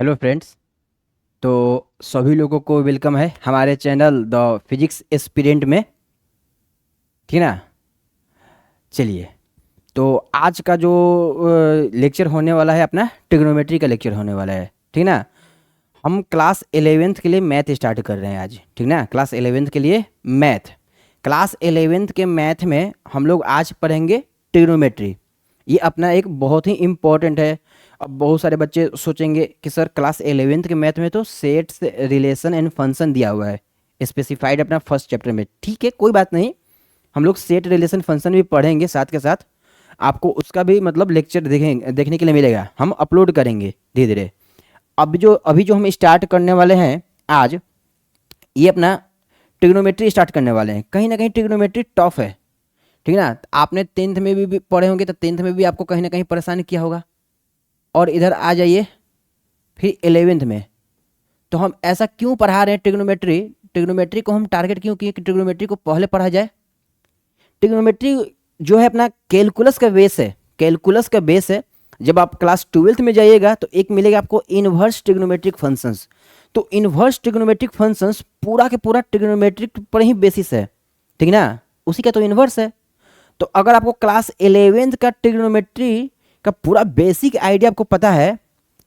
Hello friends. तो सभी लोगों को वेलकम है हमारे चैनल द फिजिक्स एस्पिरेंट में। ठीक ना। चलिए, तो आज का जो लेक्चर होने वाला है अपना ट्रिग्नोमेट्री का लेक्चर होने वाला है। ठीक ना। हम क्लास 11th के लिए मैथ स्टार्ट कर रहे हैं आज। ठीक ना, क्लास 11th के लिए मैथ। क्लास 11th के मैथ में हम लोग आज पढ़ेंगे ट्रिग्नोमेट्री। ये अपना एक बहुत ही इम्पोर्टेंट है। अब बहुत सारे बच्चे सोचेंगे कि सर क्लास 11th के मैथ में तो सेट्स रिलेशन एंड फंक्शन दिया हुआ है स्पेसिफाइड अपना फर्स्ट चैप्टर में। ठीक है, कोई बात नहीं, हम लोग सेट रिलेशन फंक्शन भी पढ़ेंगे साथ के साथ। आपको उसका भी मतलब लेक्चर देखने के लिए मिलेगा, हम अपलोड करेंगे धीरे धीरे। अभी जो हम स्टार्ट करने वाले हैं आज, ये अपना ट्रिग्नोमेट्री स्टार्ट करने वाले हैं। कहीं ना कहीं ट्रिग्नोमेट्री टफ है। ठीक है ना। आपने टेंथ में भी पढ़े होंगे, तो टेंथ में भी आपको कहीं ना कहीं परेशान किया होगा। और इधर आ जाइए फिर 11th में, तो हम ऐसा क्यों पढ़ा रहे हैं ट्रिग्नोमेट्री। ट्रिग्नोमेट्री को हम टारगेट क्यों किए कि ट्रिग्नोमेट्री को पहले पढ़ा जाए। ट्रिग्नोमेट्री जो है अपना कैलकुलस का बेस है। कैलकुलस का बेस है। जब आप क्लास 12th में जाइएगा तो एक मिलेगा आपको इन्वर्स ट्रिग्नोमेट्रिक फंक्शंस। तो इन्वर्स ट्रिग्नोमेट्रिक फंक्शंस पूरा के पूरा ट्रिग्नोमेट्रिक पर ही बेसिस है। ठीक ना, उसी का तो इन्वर्स है। तो अगर आपको क्लास 11th का ट्रिग्नोमेट्री का पूरा बेसिक आइडिया आपको पता है,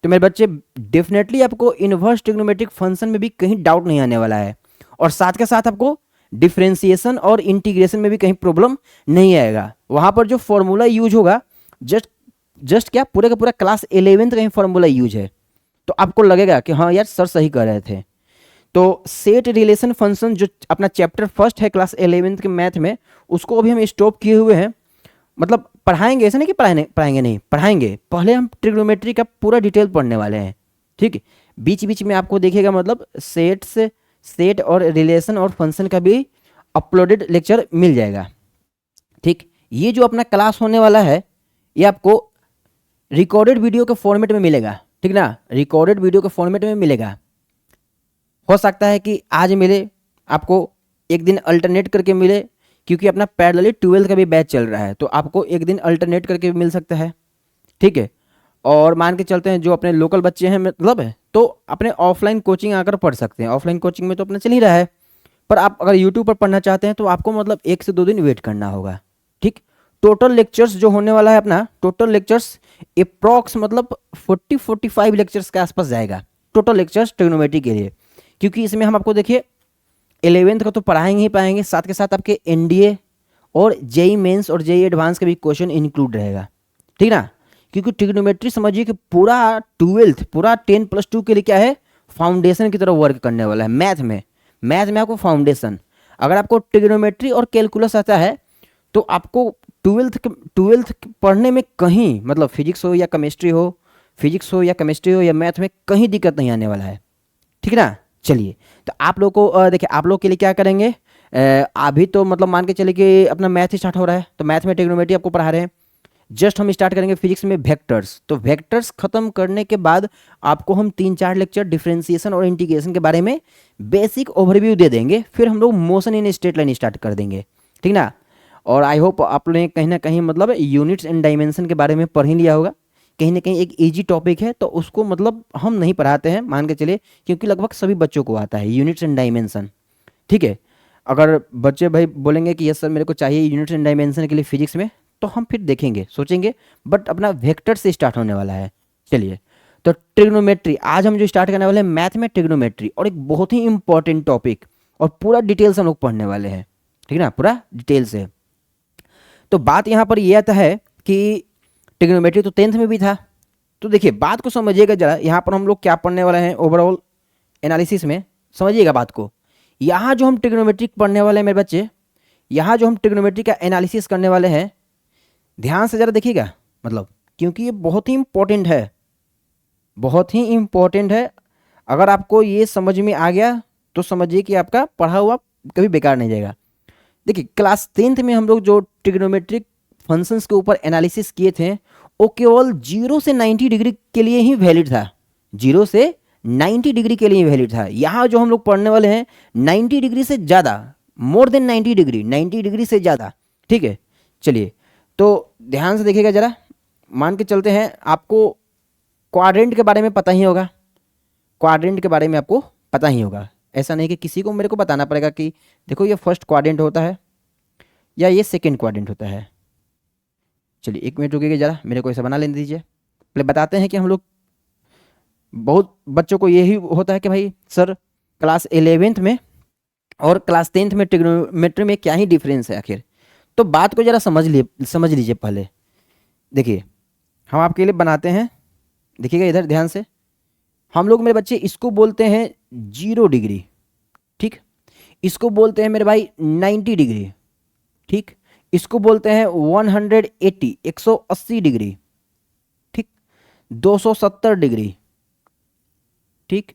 तो मेरे बच्चे डेफिनेटली आपको इन्वर्स ट्रिग्नोमेट्रिक फंक्शन में भी कहीं डाउट नहीं आने वाला है। और साथ के साथ आपको डिफरेंशिएशन और इंटीग्रेशन में भी कहीं प्रॉब्लम नहीं आएगा। वहाँ पर जो फॉर्मूला यूज होगा, जस्ट जस्ट क्या पूरे का पूरा क्लास 11th का ही फॉर्मूला यूज है। तो आपको लगेगा कि हाँ यार सर सही कह रहे थे। तो सेट रिलेशन फंक्शन जो अपना चैप्टर फर्स्ट है क्लास 11th के मैथ में, उसको अभी हम स्टॉप किए हुए हैं। मतलब पढ़ाएंगे, ऐसा नहीं कि पढ़ाएंगे नहीं, पढ़ाएंगे। पहले हम ट्रिग्नोमेट्री का पूरा डिटेल पढ़ने वाले हैं। ठीक है, बीच बीच में आपको देखिएगा मतलब सेट और रिलेशन और फंक्शन का भी अपलोडेड लेक्चर मिल जाएगा। ठीक, ये जो अपना क्लास होने वाला है, ये आपको रिकॉर्डेड वीडियो के फॉर्मेट में मिलेगा। ठीक ना, रिकॉर्डेड वीडियो के फॉर्मेट में मिलेगा। हो सकता है कि आज मिले आपको, एक दिन अल्टरनेट करके मिले, क्योंकि अपना पैरेलली 12th का भी बैच चल रहा है, तो आपको एक दिन अल्टरनेट करके भी मिल सकता है। ठीक है। और मान के चलते हैं जो अपने लोकल बच्चे हैं मतलब है, तो अपने ऑफलाइन कोचिंग आकर पढ़ सकते हैं। ऑफलाइन कोचिंग में तो अपना चल ही रहा है, पर आप अगर यूट्यूब पर पढ़ना चाहते हैं तो आपको मतलब 1 से 2 दिन वेट करना होगा। ठीक। टोटल लेक्चर्स जो होने वाला है अपना, टोटल लेक्चर्स अप्रॉक्स मतलब 40-45 लेक्चर्स के आसपास जाएगा। टोटल लेक्चर्स ट्रिग्नोमेट्री के लिए, क्योंकि इसमें हम आपको देखिए 11th का तो पढ़ाएंगे ही पाएंगे, साथ के साथ आपके एनडीए और जेई मेंस और जेई एडवांस का भी क्वेश्चन इंक्लूड रहेगा। ठीक ना, क्योंकि ट्रिग्नोमेट्री समझिए कि पूरा 12th, पूरा 10+2 के लिए क्या है, फाउंडेशन की तरह वर्क करने वाला है। मैथ में आपको फाउंडेशन, अगर आपको ट्रिग्नोमेट्री और कैलकुलस आता है तो आपको 12th पढ़ने में कहीं मतलब फिजिक्स हो या केमिस्ट्री हो, या मैथ में कहीं दिक्कत नहीं आने वाला है। ठीक ना। चलिए, तो आप लोग को देखिए, आप लोग के लिए क्या करेंगे, अभी तो मतलब मान के चलिए कि अपना मैथ स्टार्ट हो रहा है, तो मैथ में ट्रिग्नोमेट्री आपको पढ़ा रहे हैं। जस्ट हम स्टार्ट करेंगे फिजिक्स में वेक्टर्स। तो वेक्टर्स खत्म करने के बाद आपको हम 3-4 लेक्चर डिफरेंशिएशन और इंटीग्रेशन के बारे में बेसिक ओवरव्यू दे देंगे। फिर हम लोग motion in straight line start कर देंगे। ठीक ना। और आई होप आप लोगों ने कहीं ना कहीं मतलब यूनिट्स एंड डायमेंशन के बारे में पढ़ ही लिया होगा। कहीं ना कहीं एक इजी टॉपिक है, तो उसको मतलब हम नहीं पढ़ाते हैं मान के चलिए, क्योंकि लगभग सभी बच्चों को आता है यूनिट्स एंड डायमेंशन। ठीक है। अगर बच्चे भाई बोलेंगे कि यस सर मेरे को चाहिए यूनिट्स एंड डायमेंशन के लिए फिजिक्स में, तो हम फिर देखेंगे, सोचेंगे, बट अपना वेक्टर से स्टार्ट होने वाला है। चलिए, तो ट्रिग्नोमेट्री आज हम जो स्टार्ट करने वाले हैं मैथ में ट्रिग्नोमेट्री, और एक बहुत ही इंपॉर्टेंट टॉपिक, और पूरा डिटेल से हम लोग पढ़ने वाले हैं। ठीक है ना, पूरा डिटेल से। तो बात यहाँ पर यह आता है कि ट्रिग्नोमेट्री तो 10th में भी था। तो देखिए बात को समझिएगा जरा, यहाँ पर हम लोग क्या पढ़ने वाले हैं ओवरऑल एनालिसिस में, समझिएगा बात को। यहाँ जो हम ट्रिग्नोमेट्री पढ़ने वाले हैं मेरे बच्चे, यहाँ जो हम ट्रिग्नोमेट्री का एनालिसिस करने वाले हैं, ध्यान से ज़रा देखिएगा, मतलब क्योंकि ये बहुत ही इंपॉर्टेंट है, बहुत ही इंपॉर्टेंट है। अगर आपको ये समझ में आ गया तो समझिए कि आपका पढ़ा हुआ कभी बेकार नहीं जाएगा। देखिए क्लास 10th में हम लोग जो ट्रिग्नोमेट्रिक फंक्शंस के ऊपर एनालिसिस किए थे, वो केवल 0 से 90 डिग्री के लिए ही वैलिड था। 0 से 90 डिग्री के लिए वैलिड था। यहाँ जो हम लोग पढ़ने वाले हैं 90 डिग्री से ज़्यादा, मोर देन 90 डिग्री, 90 डिग्री से ज़्यादा। ठीक है। चलिए, तो ध्यान से देखिएगा ज़रा, मान के चलते हैं आपको क्वाड्रेंट के बारे में पता ही होगा। क्वाड्रेंट के बारे में आपको पता ही होगा। ऐसा नहीं कि किसी को मेरे को बताना पड़ेगा कि देखो ये फर्स्ट क्वाड्रेंट होता है या ये सेकेंड क्वाड्रेंट होता है। चलिए 1 मिनट रुकिएगा ज़रा, मेरे को ऐसा बना लेने दीजिए। पहले बताते हैं कि हम लोग, बहुत बच्चों को यही होता है कि भाई सर क्लास 11th में और क्लास 10th में ट्रिग्नोमेट्री में क्या ही डिफरेंस है आखिर। तो बात को ज़रा समझ लीजिए पहले। देखिए हम आपके लिए बनाते हैं, देखिएगा इधर ध्यान से। हम लोग मेरे बच्चे इसको बोलते हैं 0 डिग्री, ठीक। इसको बोलते हैं मेरे भाई 90 डिग्री, ठीक। इसको बोलते हैं 180 180 डिग्री, ठीक। 270 डिग्री, ठीक।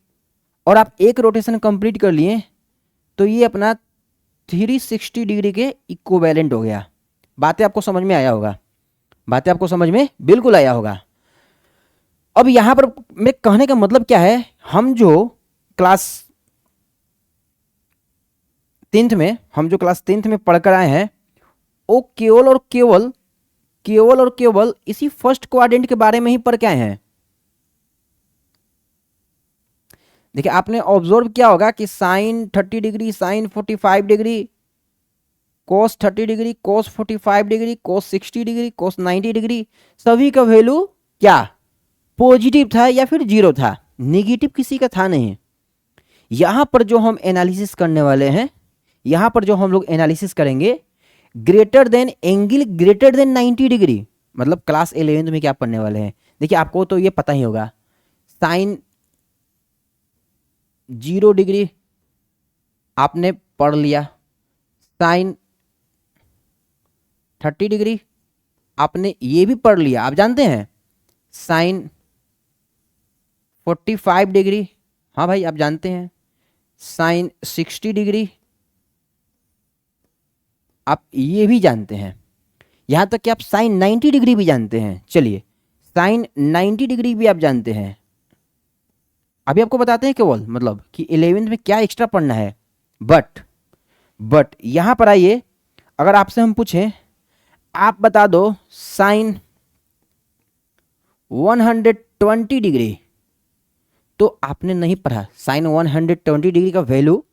और आप एक रोटेशन कंप्लीट कर लिए तो ये अपना 360 डिग्री के इक्विवेलेंट हो गया। बातें आपको समझ में आया होगा, बातें आपको समझ में बिल्कुल आया होगा। अब यहां पर मैं कहने का मतलब क्या है, हम जो क्लास 10th में पढ़कर आए हैं वो केवल और केवल इसी फर्स्ट क्वाड्रेंट के बारे में ही पढ़ के आए हैं। देखिए आपने ऑब्जर्व किया होगा कि साइन 30 डिग्री, साइन 45 डिग्री, कोस 30 डिग्री, कोस 45 डिग्री, कोस 60 डिग्री, कोस 90 डिग्री, सभी का वैल्यू क्या पॉजिटिव था या फिर 0 था, नेगेटिव किसी का था नहीं। यहां पर जो हम एनालिसिस करने वाले हैं, यहां पर जो हम लोग एनालिसिस करेंगे greater than angle greater than 90 degree, मतलब क्लास 11th में क्या पढ़ने वाले हैं। देखिए आपको तो ये पता ही होगा, साइन 0 डिग्री आपने पढ़ लिया, साइन 30 डिग्री आपने ये भी पढ़ लिया, आप जानते हैं साइन 45 डिग्री, हाँ भाई आप जानते हैं, साइन 60 डिग्री आप ये भी जानते हैं, यहां तक कि आप साइन 90 डिग्री भी जानते हैं। चलिए साइन 90 डिग्री भी आप जानते हैं। अभी आपको बताते हैं केवल मतलब कि 11th में क्या एक्स्ट्रा पढ़ना है। बट यहां पर आइए, अगर आपसे हम पूछें आप बता दो साइन 120 डिग्री, तो आपने नहीं पढ़ा साइन 120 डिग्री का वैल्यू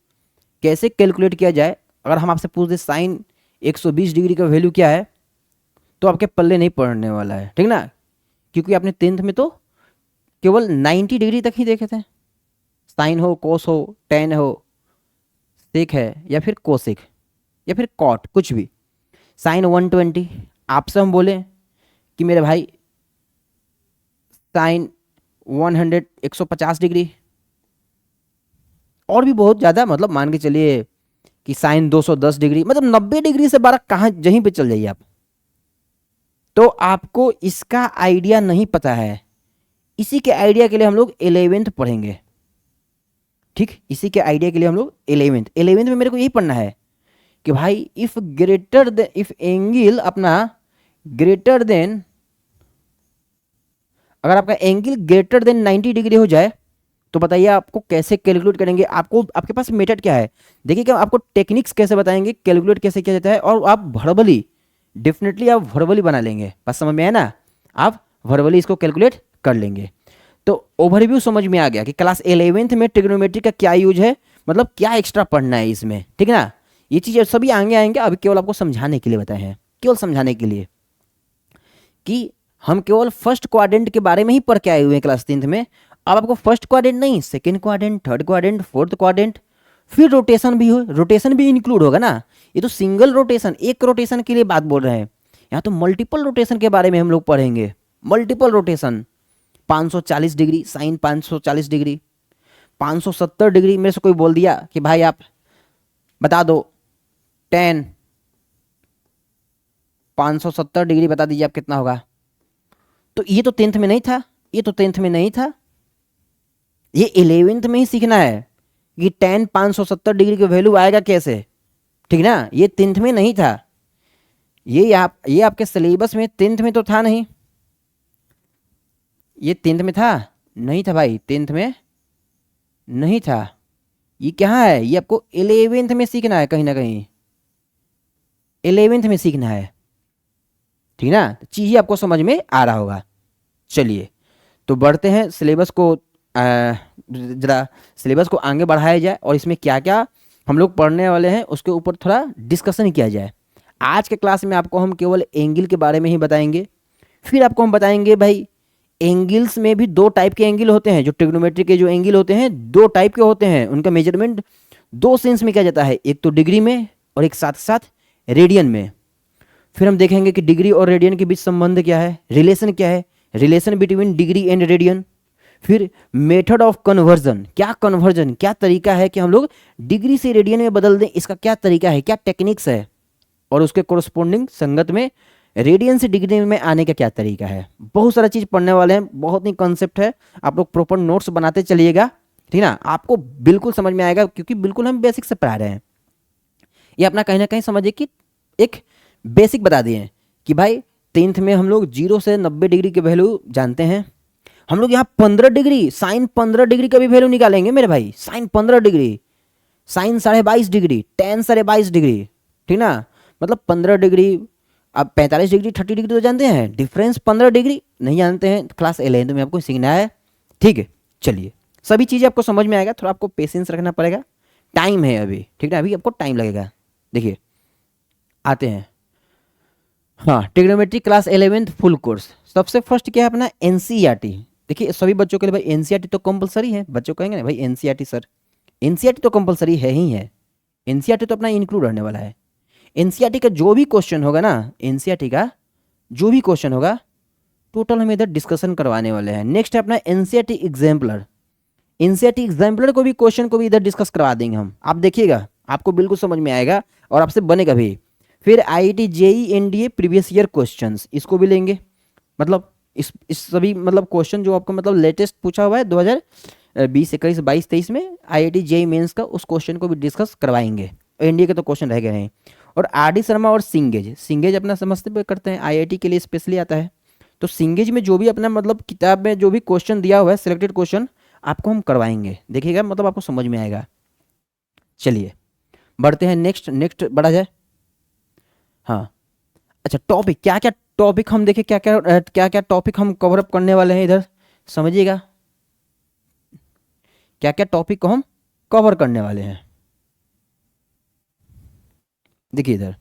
कैसे कैलकुलेट किया जाए। अगर हम आपसे पूछ दे साइन 120 डिग्री का वैल्यू क्या है, तो आपके पल्ले नहीं पड़ने वाला है, ठीक ना, क्योंकि आपने 10th में तो केवल 90 डिग्री तक ही देखे थे। साइन हो, कोस हो, टेन हो, सेक है या फिर कोसेक या फिर कॉट, कुछ भी। साइन 120 आपसे हम बोले कि मेरे भाई साइन 150 डिग्री, और भी बहुत ज़्यादा, मतलब मान के चलिए कि साइन 210 डिग्री, मतलब 90 डिग्री से 12 कहाँ जहीं पे चल जाइए आप। तो आपको इसका आइडिया नहीं पता है, इसी के आइडिया के लिए हम लोग 11th पढ़ेंगे, ठीक। इसी के आइडिया के लिए हम लोग 11th में मेरे को यही पढ़ना है कि भाई इफ एंगल अपना ग्रेटर देन, अगर आपका एंगल ग्रेटर देन 90 डिग्री हो जाए तो बताइए आपको कैसे कैलकुलेट करेंगे। आपको आपके पास मेथड क्या है, देखिए कि आपको टेक्निक्स कैसे बताएंगे, कैलकुलेट कैसे किया जाता है, और आप वर्बली डेफिनेटली आप वर्बली बना लेंगे। बस समझ में आया ना, आप वर्बली इसको कैलकुलेट कर लेंगे। तो ओवरव्यू समझ में आ गया कि क्लास 11th में ट्रिग्नोमेट्री का क्या यूज है, मतलब क्या एक्स्ट्रा पढ़ना है इसमें, ठीक है ना। ये चीज़ें सभी आएंगे, अभी केवल आपको समझाने के लिए बताए हैं, केवल समझाने के लिए कि हम केवल फर्स्ट क्वाड्रेंट के बारे में ही पढ़ के आए हुए हैं क्लास 10th में। अब आपको फर्स्ट क्वाड्रेंट नहीं, second quadrant, third quadrant, fourth quadrant, फिर रोटेशन भी हो, रोटेशन भी इंक्लूड होगा ना। ये तो सिंगल रोटेशन, एक रोटेशन के लिए बात बोल रहे हैं, यहाँ तो मल्टीपल रोटेशन के बारे में हम लोग पढ़ेंगे। Multiple rotation 540 degree, sine 540 degree, 570 degree. मेरे से कोई बोल दिया कि भाई आप बता दो 570 डिग्री बता दीजिए आप कितना होगा, तो ये तो 10th में नहीं था, ये तो 10th में नहीं था, ये 11th में ही सीखना है कि 570 डिग्री की वैल्यू आएगा कैसे, ठीक ना। ये 10th में नहीं था, ये आपके सिलेबस में 10th में तो था नहीं, ये 10th में था नहीं था भाई, 10th में नहीं था। ये क्या है, ये आपको 11th में सीखना है, कहीं ना कहीं 11th में सीखना है, ठीक ना। चीज़ें आपको समझ में आ रहा होगा। चलिए तो बढ़ते हैं, सिलेबस को ज़रा सिलेबस को आगे बढ़ाया जाए और इसमें क्या क्या हम लोग पढ़ने वाले हैं उसके ऊपर थोड़ा डिस्कशन किया जाए। आज के क्लास में आपको हम केवल एंगल के बारे में ही बताएंगे। फिर आपको हम बताएंगे भाई एंगल्स में भी दो टाइप के एंगल होते हैं। जो ट्रिग्नोमेट्री के जो एंगल होते हैं दो टाइप के होते हैं, उनका मेजरमेंट दो सेंस में किया जाता है, एक तो डिग्री में और एक साथ साथ रेडियन में। फिर हम देखेंगे कि डिग्री और रेडियन के बीच संबंध क्या है, रिलेशन क्या है, relation between degree and radian. फिर मेथड ऑफ कन्वर्जन, क्या कन्वर्जन, क्या तरीका है कि हम लोग डिग्री से रेडियन में बदल दें, इसका क्या तरीका है, क्या टेक्निक्स है, और उसके कोरस्पोंडिंग संगत में रेडियन से डिग्री में आने का क्या तरीका है। बहुत सारा चीज़ पढ़ने वाले हैं, बहुत ही कॉन्सेप्ट है। आप लोग प्रॉपर नोट्स बनाते चलिएगा, ठीक ना, आपको बिल्कुल समझ में आएगा, क्योंकि बिल्कुल हम बेसिक से पढ़ा रहे हैं। ये अपना कहीं ना कहीं समझिए कि एक बेसिक बता दिए कि भाई 10th में हम लोग 0 से 90 डिग्री के वैल्यू जानते हैं। हम लोग यहाँ 15 डिग्री साइन 15 डिग्री का भी वैल्यू निकालेंगे मेरे भाई। Sine 15 degree, sine 22.5 degree, tan 22.5 degree, ठीक ना, मतलब 15 डिग्री। अब 45 डिग्री 30 डिग्री तो जानते हैं, डिफरेंस 15 डिग्री नहीं जानते हैं, क्लास 11th में आपको सीखना है, ठीक है। चलिए सभी चीज़ें आपको समझ में आएगा, थोड़ा आपको पेशेंस रखना पड़ेगा, टाइम है अभी, ठीक है, अभी आपको टाइम लगेगा। देखिए आते हैं, हाँ, trigonometry class 11th full course. सबसे फर्स्ट क्या है अपना एनसीईआरटी। देखिए सभी बच्चों के लिए भाई एनसीईआरटी तो कंपलसरी है। बच्चों कहेंगे ना भाई एनसीईआरटी सर, एनसीईआरटी तो कंपलसरी है ही है, एनसीईआरटी तो अपना इंक्लूड रहने वाला है। एनसीईआरटी का जो भी क्वेश्चन होगा ना, एनसीईआरटी का जो भी क्वेश्चन होगा टोटल हम इधर डिस्कशन करवाने वाले हैं। नेक्स्ट है अपना एनसीईआरटी एग्जाम्पलर। एनसीईआरटी एग्जाम्पलर को भी क्वेश्चन को भी इधर डिस्कस करवा देंगे हम, आप देखिएगा आपको बिल्कुल समझ में आएगा और आपसे बनेगा भी। फिर IIT JEE NDA previous year questions, इसको भी लेंगे, मतलब इस सभी मतलब क्वेश्चन जो आपको मतलब लेटेस्ट पूछा हुआ है 2020 21 22 23 में आईआईटी जेईई मेंस का, उस क्वेश्चन को भी डिस्कस करवाएंगे। एनडीए के तो क्वेश्चन रह गए हैं। और आर डी शर्मा और सिंगेज, सिंगेज अपना समझते पे करते हैं, आईआईटी के लिए स्पेशली आता है। तो सिंगेज में जो भी अपना मतलब किताब में जो भी क्वेश्चन दिया हुआ है सिलेक्टेड क्वेश्चन आपको हम करवाएंगे, देखिएगा मतलब आपको समझ में आएगा। चलिए बढ़ते हैं नेक्स्ट, बढ़ा जाए। हाँ अच्छा, टॉपिक क्या क्या टॉपिक हम देखें, क्या क्या टॉपिक हम कवर अप करने वाले हैं इधर समझिएगा, क्या क्या टॉपिक को हम कवर करने वाले हैं। देखिए इधर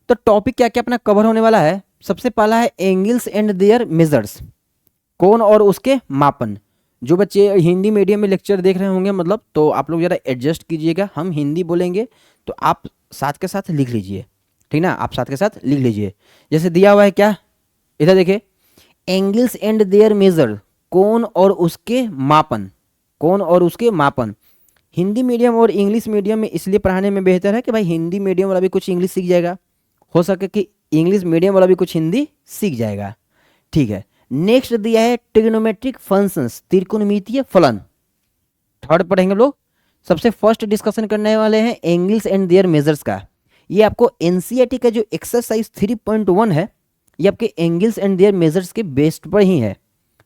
तो टॉपिक क्या क्या अपना कवर होने वाला है। सबसे पहला है एंगल्स एंड देयर मेजर्स, कोण और उसके मापन। जो बच्चे हिंदी मीडियम में लेक्चर देख रहे होंगे मतलब, तो आप लोग ज़रा एडजस्ट कीजिएगा, हम हिंदी बोलेंगे तो आप साथ के साथ लिख लीजिए, ठीक ना, आप साथ के साथ लिख लीजिए। जैसे दिया हुआ है क्या, इधर देखिए, एंगल्स एंड देयर मेजर, कोण और उसके मापन, कोण और उसके मापन। हिंदी मीडियम और इंग्लिश मीडियम में इसलिए पढ़ाने में बेहतर है कि भाई हिंदी मीडियम वाला भी कुछ इंग्लिश सीख जाएगा, हो सके कि इंग्लिश मीडियम वाला भी कुछ हिंदी सीख जाएगा, ठीक है। नेक्स्ट दिया है ट्रिग्नोमेट्रिक फंक्शंस, त्रिकोणमितीय फलन, थर्ड पढ़ेंगे लोग। सबसे फर्स्ट डिस्कशन करने वाले हैं एंगल्स एंड देयर मेजर्स का। ये आपको एनसीईआरटी का जो एक्सरसाइज 3.1 है, ये आपके एंगल्स एंड देयर मेजर्स के बेस्ड पर ही है,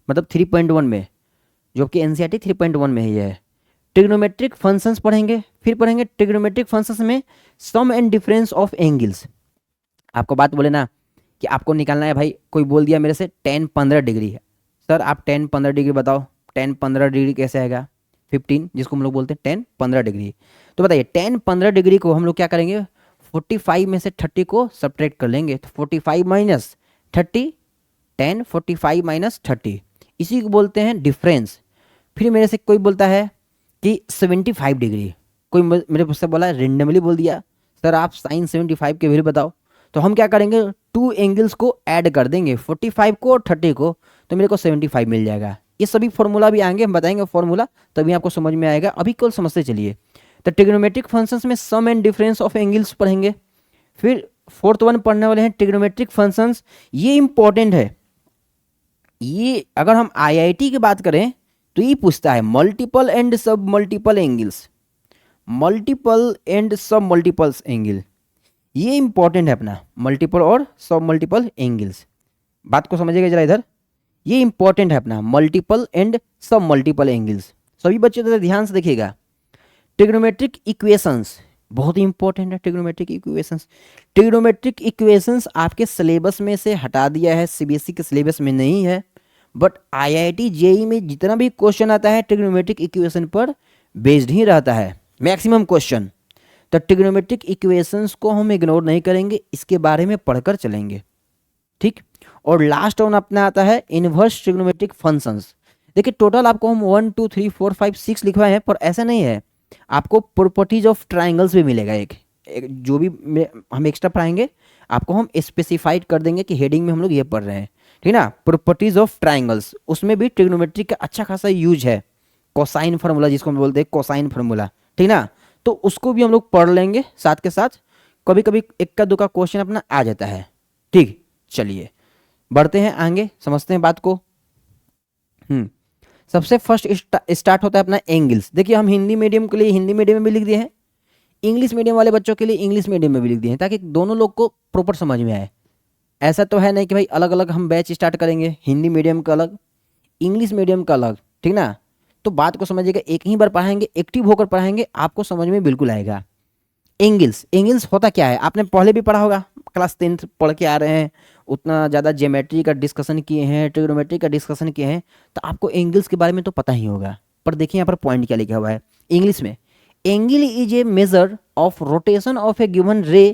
मतलब 3.1 में, जो आपके एनसीईआरटी 3.1 में ही है। ट्रिग्नोमेट्रिक फंक्शंस पढ़ेंगे, फिर पढ़ेंगे ट्रिग्नोमेट्रिक फंक्शंस में सम एंड डिफरेंस ऑफ एंगल्स। आपको बात बोले ना कि आपको निकालना है भाई, कोई बोल दिया मेरे से 10-15 डिग्री है, सर आप 10-15 डिग्री बताओ, 10-15 डिग्री कैसे आएगा, 15 जिसको हम लोग बोलते हैं 10-15 डिग्री। तो बताइए 10-15 डिग्री को हम लोग क्या करेंगे, 45 में से 30 को सब्ट्रैक्ट कर लेंगे, तो 45 माइनस 30, 10 45 माइनस 30, इसी को बोलते हैं डिफरेंस। फिर मेरे से कोई बोलता है कि 75 डिग्री, कोई मेरे मुझसे बोला रेंडमली बोल दिया सर आप साइन 75 के वैल्यू बताओ, तो हम क्या करेंगे, टू एंगल्स को ऐड कर देंगे, 45 को और 30 को, तो मेरे को 75 मिल जाएगा। ये सभी फॉर्मूला भी आएंगे, हम बताएंगे फॉर्मूला, तभी आपको समझ में आएगा, अभी केवल समझते चलिए। तो ट्रिग्नोमेट्रिक फंक्शंस में सम एंड डिफरेंस ऑफ एंगल्स पढ़ेंगे। फिर फोर्थ वन पढ़ने वाले हैं ट्रिग्नोमेट्रिक फंक्शंस, ये इंपॉर्टेंट है। ये अगर हम आईआईटी की बात करें तो ये पूछता है मल्टीपल एंड सब मल्टीपल एंगल्स, मल्टीपल एंड सब मल्टीपल्स एंगल, ये इंपॉर्टेंट है अपना, मल्टीपल और सब मल्टीपल एंगल्स। बात को समझिएगा जरा इधर, ये इंपॉर्टेंट है अपना मल्टीपल एंड सब मल्टीपल एंगल्स। सभी बच्चे तो ध्यान से देखिएगा। ट्रिग्नोमेट्रिक इक्वेशंस बहुत ही इंपॉर्टेंट है, ट्रिग्नोमेट्रिक इक्वेशंस। ट्रिग्नोमेट्रिक इक्वेशंस आपके सिलेबस में से हटा दिया है, सीबीएसई के सिलेबस में नहीं है, बट आईआईटी जेई में जितना भी क्वेश्चन आता है ट्रिग्नोमेट्रिक इक्वेशन पर बेस्ड ही रहता है, मैक्सिमम क्वेश्चन। तो ट्रिग्नोमेट्रिक इक्वेशंस को हम इग्नोर नहीं करेंगे, इसके बारे में पढ़कर चलेंगे, ठीक। और लास्ट वन अपना आता है इनवर्स ट्रिग्नोमेट्रिक फंक्शंस। देखिए टोटल आपको हम 1 2 3 4 5 6 लिखवाए हैं, पर ऐसा नहीं है, आपको प्रॉपर्टीज ऑफ ट्राइंगल्स भी मिलेगा। एक जो भी हम एक्स्ट्रा पढ़ाएंगे आपको हम स्पेसिफाइड कर देंगे कि हेडिंग में हम लोग ये पढ़ रहे हैं, ठीक ना। प्रॉपर्टीज ऑफ ट्राइंगल्स, उसमें भी ट्रिग्नोमेट्री का अच्छा खासा यूज है, कोसाइन फार्मूला जिसको हम बोलते हैं कोसाइन फार्मूला, ठीक ना। तो उसको भी हम लोग पढ़ लेंगे साथ के साथ, कभी कभी एक का दो का क्वेश्चन अपना आ जाता है, ठीक। चलिए बढ़ते हैं आगे, समझते हैं बात को। सबसे फर्स्ट स्टार्ट होता है अपना एंगल्स। देखिए हम हिंदी मीडियम के लिए हिंदी मीडियम में भी लिख दिए हैं, इंग्लिश मीडियम वाले बच्चों के लिए इंग्लिश मीडियम में भी लिख दिए हैं, ताकि दोनों लोग को प्रॉपर समझ में आए। ऐसा तो है नहीं कि भाई अलग अलग हम बैच स्टार्ट करेंगे, हिंदी मीडियम का अलग, इंग्लिश मीडियम का अलग, ठीक ना। तो बात को समझिएगा, एक ही बार पढ़ाएंगे, एक्टिव होकर पढ़ाएंगे, आपको समझ में बिल्कुल आएगा। एंगल्स, एंगल्स होता क्या है आपने पहले भी पढ़ा होगा, क्लास 10th पढ़ के आ रहे हैं, उतना ज़्यादा ज्योमेट्री का डिस्कशन किए हैं, ट्रिग्नोमेट्री का डिस्कशन किए हैं, तो आपको एंगल्स के बारे में तो पता ही होगा। पर देखिए यहाँ पर पॉइंट क्या लिखा हुआ है इंग्लिश में, angle is a measure of rotation of A given रे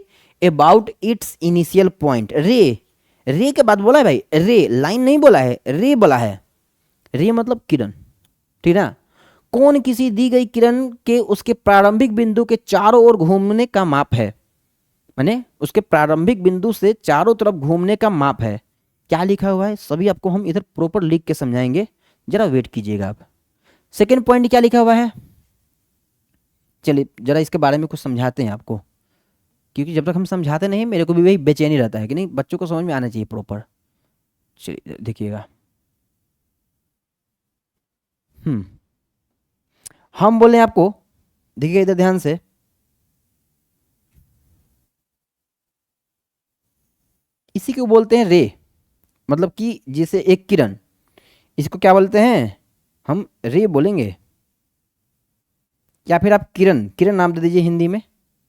अबाउट इट्स इनिशियल पॉइंट। रे के बाद बोला है भाई, रे लाइन नहीं बोला है, रे बोला है। रे मतलब किरण, ठीक ना। कौन किसी दी गई किरण के उसके प्रारंभिक बिंदु के चारों ओर घूमने का माप है, माने उसके प्रारंभिक बिंदु से चारों तरफ घूमने का माप है। क्या लिखा हुआ है सभी आपको हम इधर प्रॉपर लिख के समझाएंगे, जरा वेट कीजिएगा आप। सेकंड पॉइंट क्या लिखा हुआ है, चलिए जरा इसके बारे में कुछ समझाते हैं आपको, क्योंकि जब तक हम समझाते नहीं मेरे को भी वही बेचैनी रहता है कि नहीं, बच्चों को समझ में आना चाहिए प्रॉपर। चलिए देखिएगा, हम बोले आपको, देखिए इधर ध्यान से, इसी को बोलते हैं रे, मतलब कि जैसे एक किरण, इसको क्या बोलते हैं हम, रे बोलेंगे, या फिर आप किरण, किरण नाम दे दीजिए हिंदी में।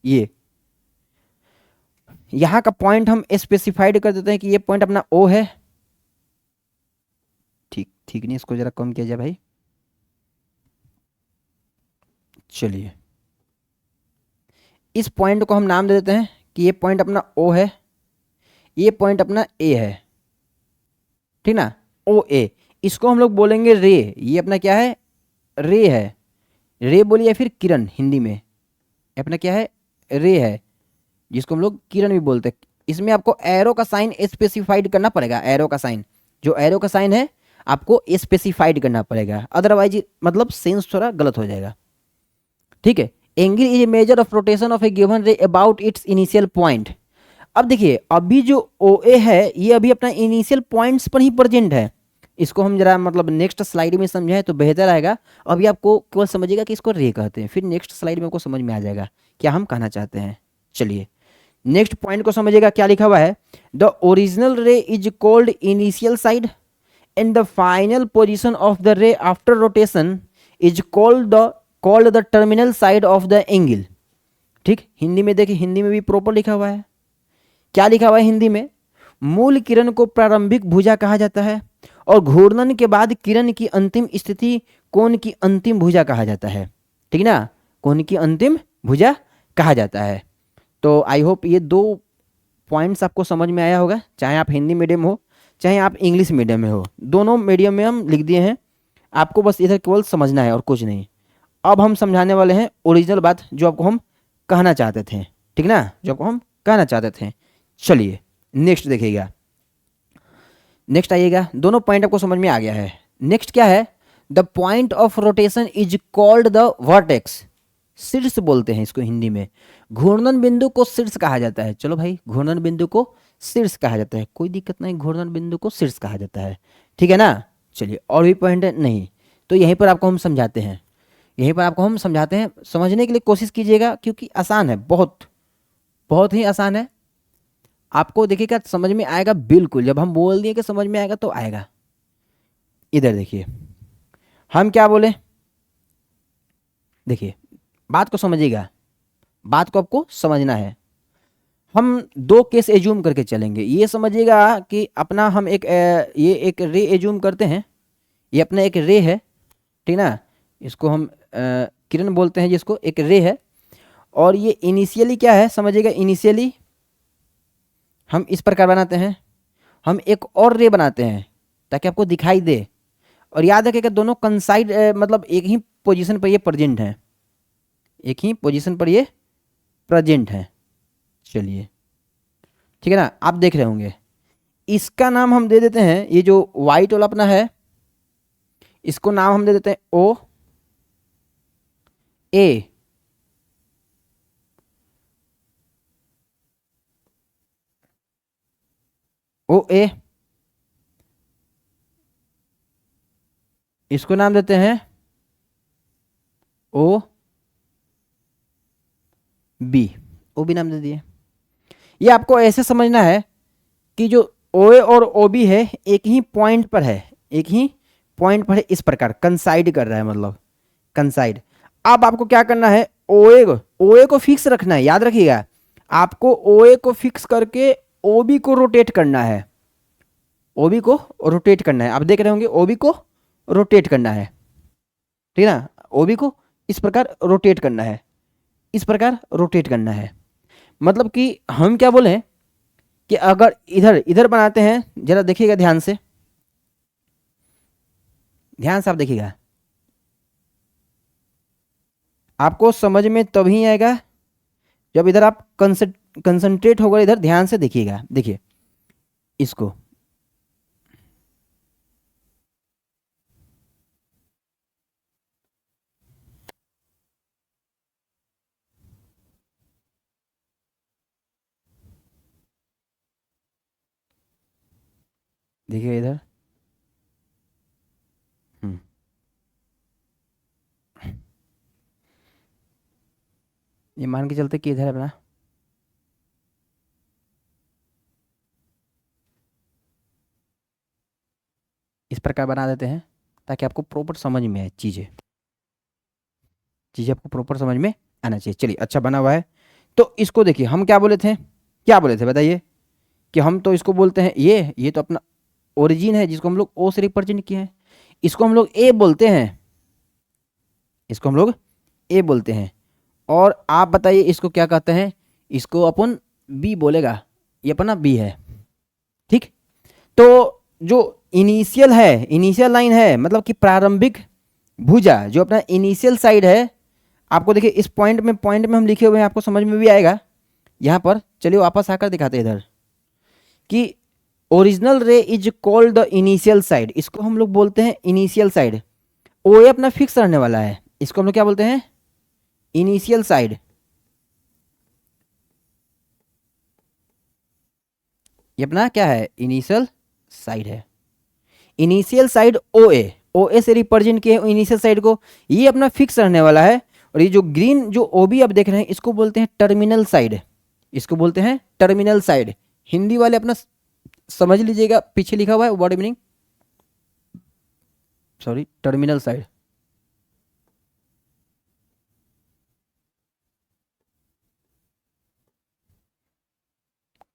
ये यहाँ का पॉइंट हम स्पेसिफाइड कर देते हैं कि ये पॉइंट अपना ओ है, ठीक ठीक नहीं, इसको जरा कम किया जाए भाई। चलिए इस पॉइंट को हम नाम दे देते हैं कि ये पॉइंट अपना ओ है, ये पॉइंट अपना ए है, ठीक ना, ओ ए। इसको हम लोग बोलेंगे रे, ये अपना क्या है, रे है, रे बोलिए या फिर किरण, हिंदी में अपना क्या है, रे है, जिसको हम लोग किरण भी बोलते हैं। इसमें आपको एरो का साइन स्पेसिफाइड करना पड़ेगा, एरो का साइन, जो एरो का साइन है आपको स्पेसिफाइड करना पड़ेगा, अदरवाइज मतलब सेंस थोड़ा गलत हो जाएगा, ठीक है। Angle is a measure of rotation of A given रे अबाउट इट्स इनिशियल पॉइंट। अब देखिए अभी जो ओ ए है ये अभी अपना इनिशियल पॉइंट्स पर ही प्रेजेंट है, इसको हम जरा मतलब नेक्स्ट स्लाइड में समझाएं तो बेहतर आएगा। अभी आपको केवल समझिएगा कि इसको रे कहते हैं, फिर नेक्स्ट स्लाइड में आपको समझ में आ जाएगा क्या हम कहना चाहते हैं। चलिए नेक्स्ट पॉइंट को समझिएगा, क्या लिखा हुआ है, द ओरिजिनल रे is called initial side and the final position of the रे after rotation is called the terminal side of the angle. ठीक, हिंदी में देखिए, हिंदी में भी प्रॉपर लिखा हुआ है, क्या लिखा हुआ है हिंदी में, मूल किरण को प्रारंभिक भुजा कहा जाता है और घूर्णन के बाद किरण की अंतिम स्थिति कोण की अंतिम भुजा कहा जाता है, ठीक ना, कोण की अंतिम भुजा कहा जाता है। तो आई होप ये दो पॉइंट्स आपको समझ में आया होगा, चाहे आप हिंदी मीडियम हो चाहे आप इंग्लिश मीडियम में हो, दोनों मीडियम में हम लिख दिए हैं, आपको बस इधर केवल समझना है और कुछ नहीं। अब हम समझाने वाले हैं ओरिजिनल बात जो आपको हम कहना चाहते थे, ठीक ना, जो आपको हम कहना चाहते थे। चलिए नेक्स्ट देखिएगा, नेक्स्ट आइएगा, दोनों पॉइंट आपको समझ में आ गया है। नेक्स्ट क्या है, the point of rotation is called the vertex, शीर्ष बोलते हैं इसको हिंदी में, घूर्णन बिंदु को शीर्ष कहा जाता है। चलो भाई, घूर्णन बिंदु को शीर्ष कहा जाता है, कोई दिक्कत नहीं, घूर्णन बिंदु को शीर्ष कहा जाता है, ठीक है ना। चलिए और भी पॉइंट है नहीं, तो यहीं पर आपको हम समझाते हैं, यहीं पर आपको हम समझाते हैं, समझने के लिए कोशिश कीजिएगा क्योंकि आसान है, बहुत बहुत ही आसान है, आपको देखिएगा समझ में आएगा बिल्कुल, जब हम बोल दिए कि समझ में आएगा तो आएगा। इधर देखिए हम क्या बोले, देखिए बात को समझिएगा, बात को आपको समझना है। हम दो केस एज्यूम करके चलेंगे। ये समझिएगा कि अपना हम एक ये एक रे एज्यूम करते हैं, ये अपना एक रे है, ठीक ना, इसको हम किरण बोलते हैं, जिसको एक रे है। और ये इनिशियली क्या है समझिएगा, इनिशियली हम इस प्रकार बनाते हैं, हम एक और रे बनाते हैं ताकि आपको दिखाई दे। और याद रखिएगा दोनों कंसाइड मतलब एक ही पोजीशन पर ये प्रेजेंट है, एक ही पोजीशन पर ये प्रेजेंट है। चलिए ठीक है ना, आप देख रहे होंगे। इसका नाम हम दे देते हैं, ये जो वाइट वाला अपना है इसको नाम हम दे देते हैं ओ ए। ओ ए, इसको नाम देते हैं ओ बी, ओ बी नाम दे दिए। ये आपको ऐसे समझना है कि जो ओ ए और ओ बी है एक ही पॉइंट पर है, एक ही पॉइंट पर है, इस प्रकार कंसाइड कर रहा है, मतलब कंसाइड। अब आपको क्या करना है, ओ ए को फिक्स रखना है, याद रखिएगा आपको ओ ए को फिक्स करके ओ बी को रोटेट करना है, ओ बी को रोटेट करना है। आप देख रहे होंगे ओ बी को रोटेट करना है, ठीक है ना, ओ बी को इस प्रकार रोटेट करना है, इस प्रकार रोटेट करना है। मतलब कि हम क्या बोले कि अगर इधर इधर बनाते हैं, जरा देखिएगा ध्यान से, ध्यान से आप देखिएगा, आपको समझ में तभी आएगा जब इधर आप कंसंट्रेट होकर इधर ध्यान से देखिएगा। देखिए इसको, देखिए इधर, हम्म, ये मान के चलते कि इधर अपना इस प्रकार बना देते हैं ताकि आपको प्रॉपर समझ में आए, चीज़ें चीज़ें आपको प्रॉपर समझ में आना चाहिए। चलिए अच्छा बना हुआ है। तो इसको देखिए हम क्या बोले थे, क्या बोले थे बताइए, कि हम तो इसको बोलते हैं ये तो अपना ओरिजिन है जिसको हम लोग ओ से रिप्रेजेंट किए हैं, इसको हम लोग ए बोलते हैं, इसको हम लोग ए बोलते हैं। और आप बताइए इसको क्या कहते हैं, इसको अपन बी बोलेगा, ये अपना बी है, ठीक। तो जो इनिशियल है, इनिशियल लाइन है, मतलब कि प्रारंभिक भुजा, जो अपना इनिशियल साइड है, आपको देखिए इस पॉइंट में हम लिखे हुए हैं, आपको समझ में भी आएगा यहाँ पर। चलिए वापस आकर दिखाते हैं इधर कि ओरिजिनल रे is called the initial side, इसको हम लोग बोलते हैं इनिशियल साइड। ओ ए अपना फिक्स रहने वाला है, इसको हम लोग क्या बोलते हैं, इनिशियल साइड। ये अपना क्या है, इनिशियल साइड है, इनिशियल साइड ओ ए से रिप्रेजेंट किए इनिशियल साइड को, ये अपना फिक्स रहने वाला है। और ये जो ग्रीन जो ओ बी आप देख रहे हैं इसको बोलते हैं टर्मिनल साइड, इसको बोलते हैं टर्मिनल साइड। हिंदी वाले अपना समझ लीजिएगा, पीछे लिखा हुआ है word meaning, sorry, terminal side.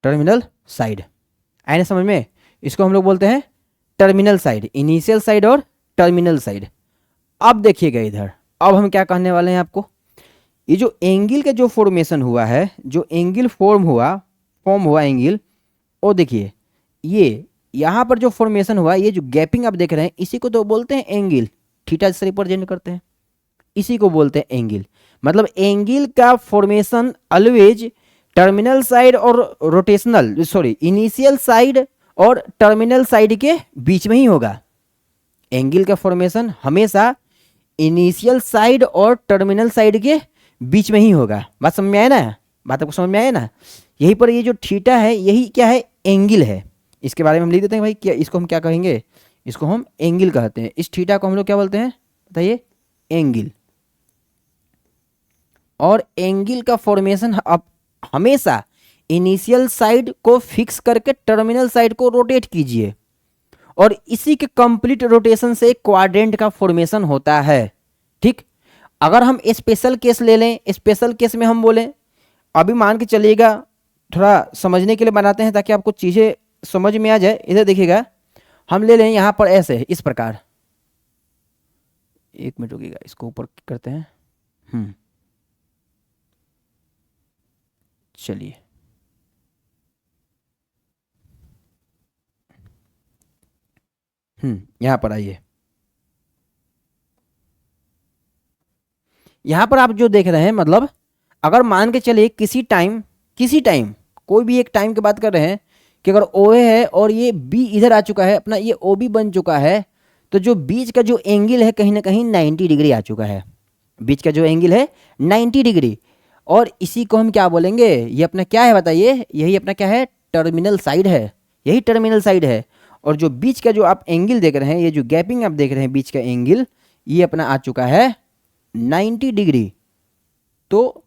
Terminal side आए ना समझ में, इसको हम लोग बोलते हैं टर्मिनल साइड, इनिशियल साइड और टर्मिनल साइड। अब देखिएगा इधर, अब हम क्या कहने वाले हैं आपको, ये जो एंगल का जो फॉर्मेशन हुआ है, जो एंगल फॉर्म हुआ एंगल, वो देखिए ये यहाँ पर जो फॉर्मेशन हुआ, ये जो गैपिंग आप देख रहे हैं इसी को तो बोलते हैं एंगल, थीटा से रिप्रेजेंट करते हैं, इसी को बोलते हैं एंगल। मतलब एंगल का फॉर्मेशन ऑलवेज टर्मिनल साइड और रोटेशनल सॉरी इनिशियल साइड और टर्मिनल साइड के बीच में ही होगा। एंगल का फॉर्मेशन हमेशा इनिशियल साइड और टर्मिनल साइड के बीच में ही होगा। बात समझ में आए ना, बात आपको समझ में आए ना। यहीं पर ये जो थीटा है यही क्या है, एंगल है। इसके बारे में हम लिख देते हैं भाई, क्या इसको हम क्या कहेंगे, इसको हम एंगल कहते हैं। इस थीटा को हम लोग क्या बोलते हैं बताइए, एंगल। और एंगल का फॉर्मेशन अब हमेशा इनिशियल साइड को फिक्स करके टर्मिनल साइड को रोटेट कीजिए, और इसी के कंप्लीट रोटेशन से क्वाड्रेंट का फॉर्मेशन होता है, ठीक। अगर हम स्पेशल केस ले लें, स्पेशल केस में हम बोलें, अभी मान के चलिएगा थोड़ा समझने के लिए बनाते हैं ताकि आपको चीज़ें समझ में आ जाए। इधर देखिएगा, हम ले लें यहाँ पर ऐसे इस प्रकार, एक मिनट रुकिएगा, इसको ऊपर करते हैं। चलिए, यहाँ पर आइए। यहाँ पर आप जो देख रहे हैं, मतलब अगर मान के चलिए किसी टाइम कोई भी एक टाइम की बात कर रहे हैं कि अगर ओ ए है और ये बी इधर आ चुका है, अपना ये ओ बी बन चुका है, तो जो बीच का जो एंगल है कहीं ना कहीं 90 डिग्री आ चुका है। बीच का जो एंगल है 90 डिग्री, और इसी को हम क्या बोलेंगे, ये अपना क्या है बताइए, यही अपना क्या है, टर्मिनल साइड है। यही टर्मिनल साइड है। और जो बीच का जो आप एंगल देख रहे हैं, ये जो गैपिंग आप देख रहे हैं बीच का एंगल, ये अपना आ चुका है 90 डिग्री। तो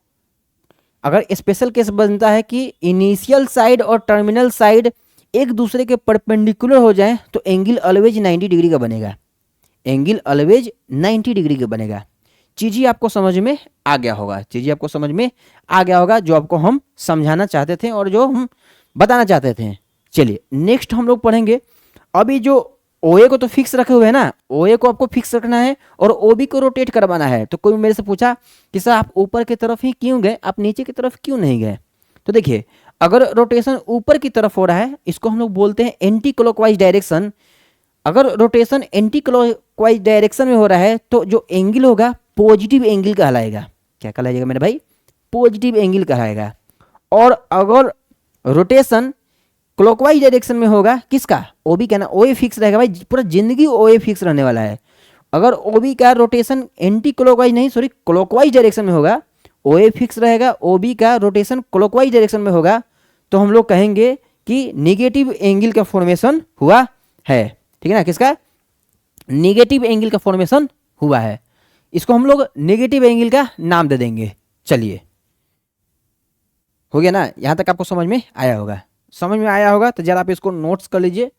अगर स्पेशल केस बनता है कि इनिशियल साइड और टर्मिनल साइड एक दूसरे के परपेंडिकुलर हो जाए, तो एंगल ऑलवेज 90 डिग्री का बनेगा। एंगल ऑलवेज 90 डिग्री का बनेगा। चीज़ें आपको समझ में आ गया होगा, चीज़ें आपको समझ में आ गया होगा, जो आपको हम समझाना चाहते थे और जो हम बताना चाहते थे। चलिए नेक्स्ट हम लोग पढ़ेंगे। अभी जो ओ ए को तो फिक्स रखे हुए हैं ना, ओ ए को आपको फिक्स रखना है और ओ बी को रोटेट करवाना है। तो कोई मेरे से पूछा कि सर आप ऊपर की तरफ ही क्यों गए, आप नीचे की तरफ क्यों नहीं गए? तो देखिए, अगर रोटेशन ऊपर की तरफ हो रहा है, इसको हम लोग बोलते हैं एंटी क्लॉकवाइज डायरेक्शन। अगर रोटेशन एंटी क्लॉकवाइज डायरेक्शन में हो रहा है, तो जो एंगल होगा पॉजिटिव एंगल कहलाएगा। क्या कहलाएगा मेरे भाई? पॉजिटिव एंगल कहलाएगा। और अगर रोटेशन क्लॉकवाइज डायरेक्शन में होगा, किसका? ओ बी का ना, ओ ए फिक्स रहेगा भाई, पूरा जिंदगी ओ ए फिक्स रहने वाला है। अगर ओ बी का रोटेशन एंटी क्लॉकवाइज नहीं, सॉरी, क्लॉकवाइज डायरेक्शन में होगा, ओ ए फिक्स रहेगा, ओ बी का रोटेशन क्लॉकवाइज डायरेक्शन में होगा, तो हम लोग कहेंगे कि निगेटिव एंगल का फॉर्मेशन हुआ है। ठीक है ना, किसका? निगेटिव एंगल का फॉर्मेशन हुआ है। इसको हम लोग निगेटिव एंगल का नाम दे देंगे। चलिए, हो गया ना? यहाँ तक आपको समझ में आया होगा? समझ में आया होगा तो जरा आप इसको नोट्स कर लीजिए।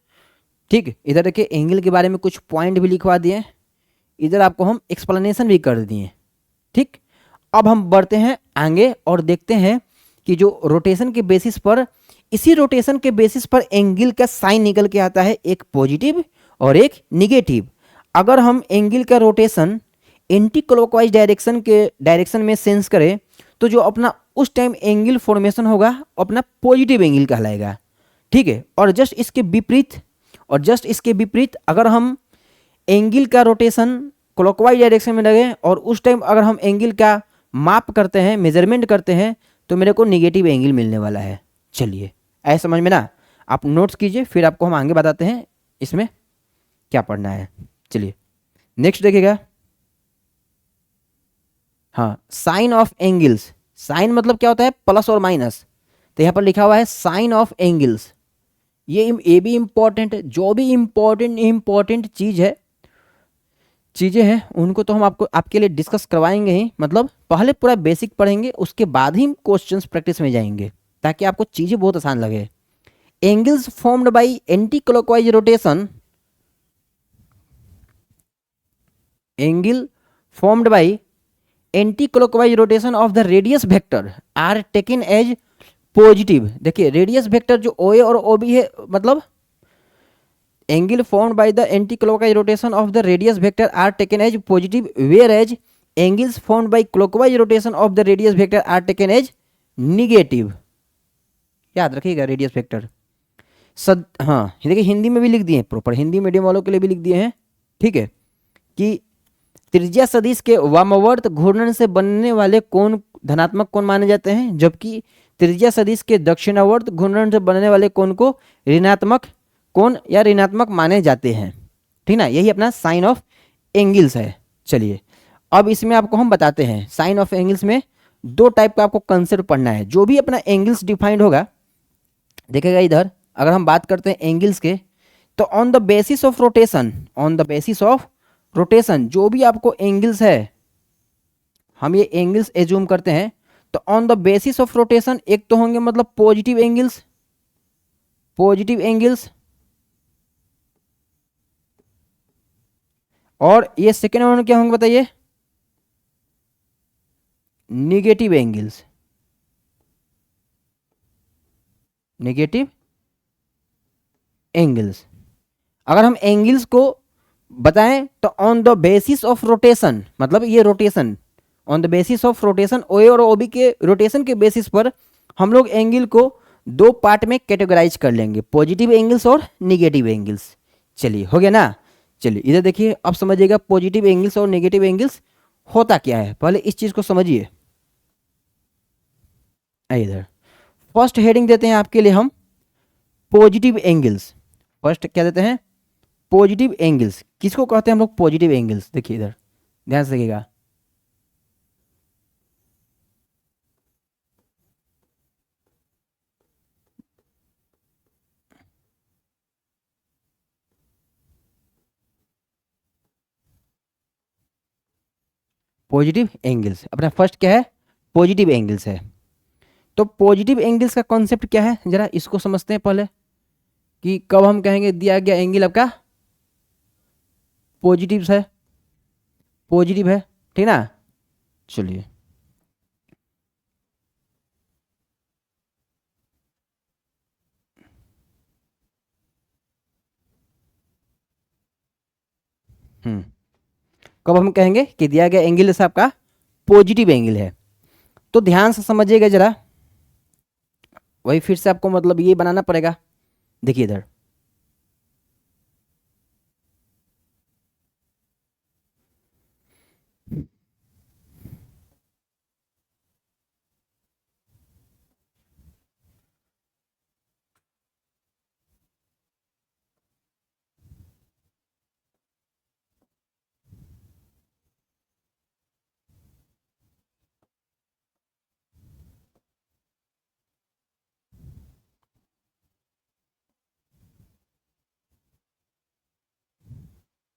ठीक, इधर देखिए एंगल के बारे में कुछ पॉइंट भी लिखवा दिए, इधर आपको हम एक्सप्लेनेशन भी कर दिए। ठीक, अब हम बढ़ते हैं आगे और देखते हैं कि जो रोटेशन के बेसिस पर, इसी रोटेशन के बेसिस पर एंगल का साइन निकल के आता है, एक पॉजिटिव और एक निगेटिव। अगर हम एंगल का रोटेशन एंटी क्लॉकवाइज डायरेक्शन में सेंस करें, तो जो अपना उस टाइम एंगल फॉर्मेशन होगा अपना पॉजिटिव एंगल कहलाएगा। ठीक है, और जस्ट इसके विपरीत अगर हम एंगल का रोटेशन क्लॉकवाइज डायरेक्शन में लगे और उस टाइम अगर हम एंगल का माप करते हैं, मेजरमेंट करते हैं, तो मेरे को निगेटिव एंगल मिलने वाला है। चलिए, ऐसे समझ में ना? आप नोट्स कीजिए, फिर आपको हम आगे बताते हैं इसमें क्या पढ़ना है। चलिए नेक्स्ट देखिएगा। हाँ, साइन ऑफ एंगल्स। साइन मतलब क्या होता है? प्लस और माइनस। तो यहाँ पर लिखा हुआ है साइन ऑफ एंगल्स। ये भी इम्पोर्टेंट है। जो भी इम्पोर्टेंट चीज़ें हैं उनको तो हम आपके लिए डिस्कस करवाएंगे ही। मतलब पहले पूरा बेसिक पढ़ेंगे, उसके बाद ही क्वेश्चंस प्रैक्टिस में जाएंगे, ताकि आपको चीज़ें बहुत आसान लगे। Angles formed by anticlockwise rotation, angle formed by anticlockwise rotation of the radius vector r taken as positive. देखिए रेडियस वेक्टर जो ओ ए और ओ बी है, मतलब angle formed by the anticlockwise rotation of the radius vector r taken as positive, whereas angles formed by clockwise rotation of the radius vector r taken as negative. याद रखिएगा radius vector. हाँ, देखिए हिंदी में भी लिख दिए, proper Hindi medium वालों के लिए भी लिख दिए हैं। ठीक है, कि त्रिज्या सदिश के वामावर्त घूर्णन से बनने वाले कोण धनात्मक कोण माने जाते हैं, जबकि त्रिज्या सदिश के दक्षिणावर्त घूर्णन से बनने वाले कोण को ऋणात्मक कोण या ऋणात्मक माने जाते हैं। ठीक ना, यही अपना साइन ऑफ एंगल्स है। चलिए, अब इसमें आपको हम बताते हैं, साइन ऑफ एंगल्स में दो टाइप का आपको कंसेप्ट पढ़ना है। जो भी अपना एंगल्स डिफाइंड होगा, देखेगा इधर, अगर हम बात करते हैं एंगल्स के, तो on the basis of rotation जो भी आपको एंगल्स है, हम ये एंगल्स एज्यूम करते हैं, तो on the basis of rotation एक तो होंगे मतलब पॉजिटिव एंगल्स, और ये सेकेंड वन क्या होंगे बताइए? Negative angles. Negative angles. अगर हम एंगल्स को बताएं तो on the basis of rotation, मतलब ये rotation, on the basis of rotation, O और ओ बी के रोटेशन के बेसिस पर हम लोग एंगल को दो पार्ट में कैटेगराइज कर लेंगे, पॉजिटिव एंगल्स और निगेटिव एंगल्स। चलिए हो गया ना। चलिए इधर देखिए, अब समझिएगा पॉजिटिव एंगल्स और नेगेटिव एंगल्स होता क्या है, पहले इस चीज़ को समझिए। इधर फर्स्ट हेडिंग देते हैं आपके लिए हम पॉजिटिव एंगल्स। फर्स्ट क्या देते हैं? Positive angles. किसको कहते हैं हम लोग पॉजिटिव एंगल्स? देखिए इधर ध्यान से देखिएगा। पॉजिटिव एंगल्स, अपना फर्स्ट क्या है? पॉजिटिव एंगल्स है। तो पॉजिटिव एंगल्स का कॉन्सेप्ट क्या है, जरा इसको समझते हैं पहले, कि कब हम कहेंगे दिया गया एंगल आपका पॉजिटिव है, पॉजिटिव है, ठीक ना। चलिए हम्म कब हम कहेंगे कि दिया गया एंगल से आपका पॉजिटिव एंगल है? तो ध्यान से समझिएगा जरा, वही फिर से आपको मतलब ये बनाना पड़ेगा। देखिए इधर